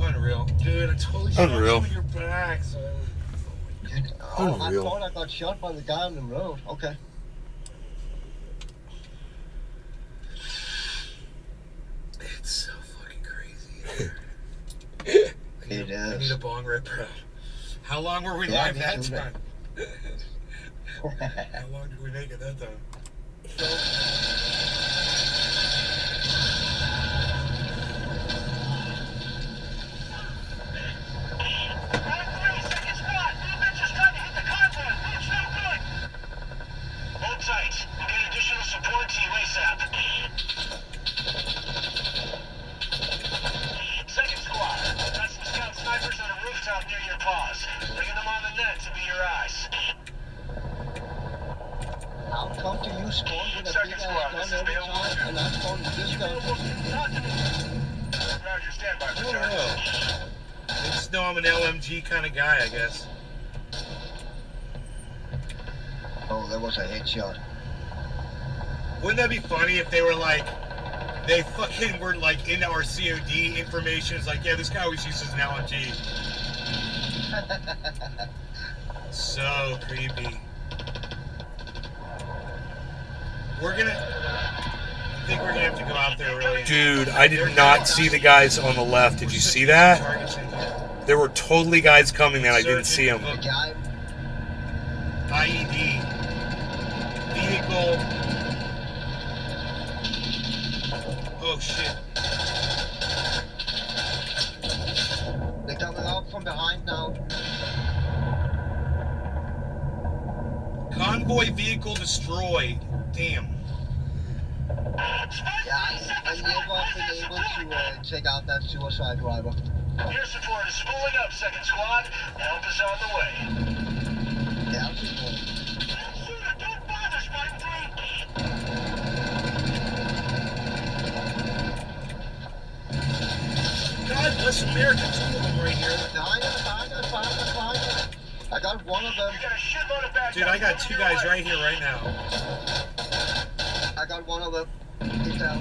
Unreal. Dude, I totally shot Unreal. you in your back. So... Oh, I Unreal. thought I got shot by the guy on the road. Okay. It's so fucking crazy. It I need is. a bong rip, bro. How long were we Yeah, live me that too, time? How long did we make it that time? Hold tight. We'll get additional support to you ASAP. Second squad. Got some scout snipers on a rooftop near your paws. Bringing them on the net to be your eyes. How come to you spawn with a Second big squad, ass this gun is every Bill time and I spawn with this gun? Talk to me. Roger, stand by I for don't charge. know. I just know I'm an LMG kind of guy, I guess. Oh, that was a headshot. Wouldn't that be funny if they were like, they fucking were like into our COD information? It's like, yeah, this guy always uses an LMG. So creepy. I think we're gonna have to go out there really. Dude, I did not see the guys on the left. Did you see that? There were totally guys coming that I didn't see them. The guy. IED. Vehicle. Oh, shit. They're coming up from behind now. Convoy vehicle destroyed. Damn. Yeah, I never been able to take out that suicide driver. Air support is spooling up, second squad. Help is on the way. Yeah, I'll keep going. Don't bother, Spike 3. God bless America. Two of them right here. Behind us. I got one of them. You got a shitload of backup. Dude, I got two guys right here, right now. I got one of them. He's down.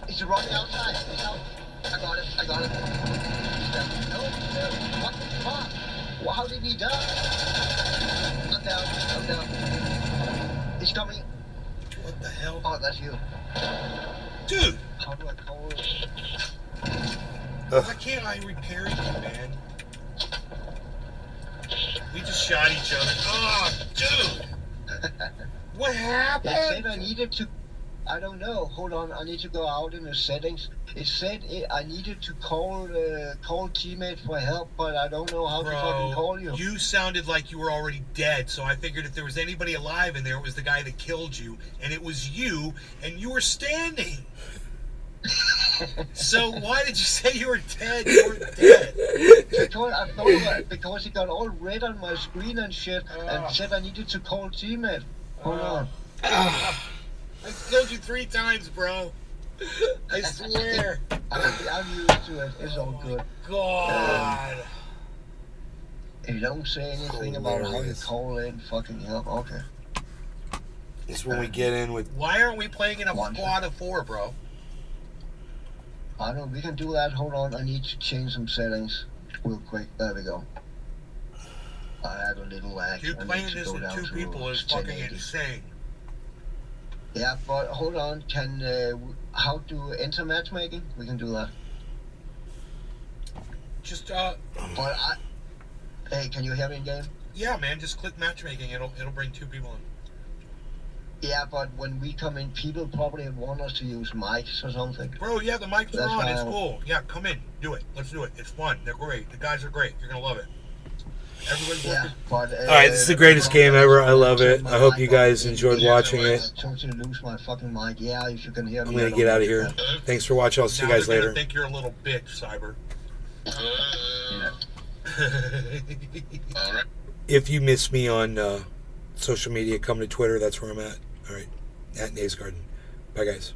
He's running outside. He's out. I got it. He's down. No, what the fuck? Well, how did he die? I'm down. He's coming. What the hell? Oh, that's you. Dude! How do I call it? Why can't I repair you, man? We just shot each other. Oh, dude! What happened? It said I needed to... I don't know. Hold on. I need to go out in the settings. It said I needed to call teammate for help, but I don't know how to fucking call you. You sounded like you were already dead, so I figured if there was anybody alive in there, it was the guy that killed you, and it was you, and you were standing. So why did you say you were dead? You were dead. Because it got all red on my screen and shit, and said I needed to call teammate. Hold on. I killed you 3 times, bro. I swear. I'm used to it. It's all good. God. You don't say anything about how you call in fucking help. Okay. It's when we get in with... Why aren't we playing in a squad of 4, bro? I don't know. We can do that. Hold on. I need to change some settings real quick. There we go. I had a little lag. Dude, playing this with 2 people is fucking insane. Yeah, but hold on. How to enter matchmaking? We can do that. Just Hey, can you hear me in game? Yeah, man. Just click matchmaking. It'll bring 2 people in. Yeah, but when we come in, people probably want us to use mics or something. Bro, yeah, the mics are on. It's cool. Yeah, come in. Do it. Let's do it. It's fun. They're great. The guys are great. You're gonna love it. Everybody's working. But, Alright, this is the greatest game ever. I love it. I hope you guys enjoyed watching it. I totally lose my fucking mic. Yeah, if you can hear me. I'm gonna get out of here. Thanks for watching. I'll see you guys later. I think you're a little bitch, Cyber. If you miss me on social media, come to Twitter. That's where I'm at. Alright. At Naze Garden. Bye, guys.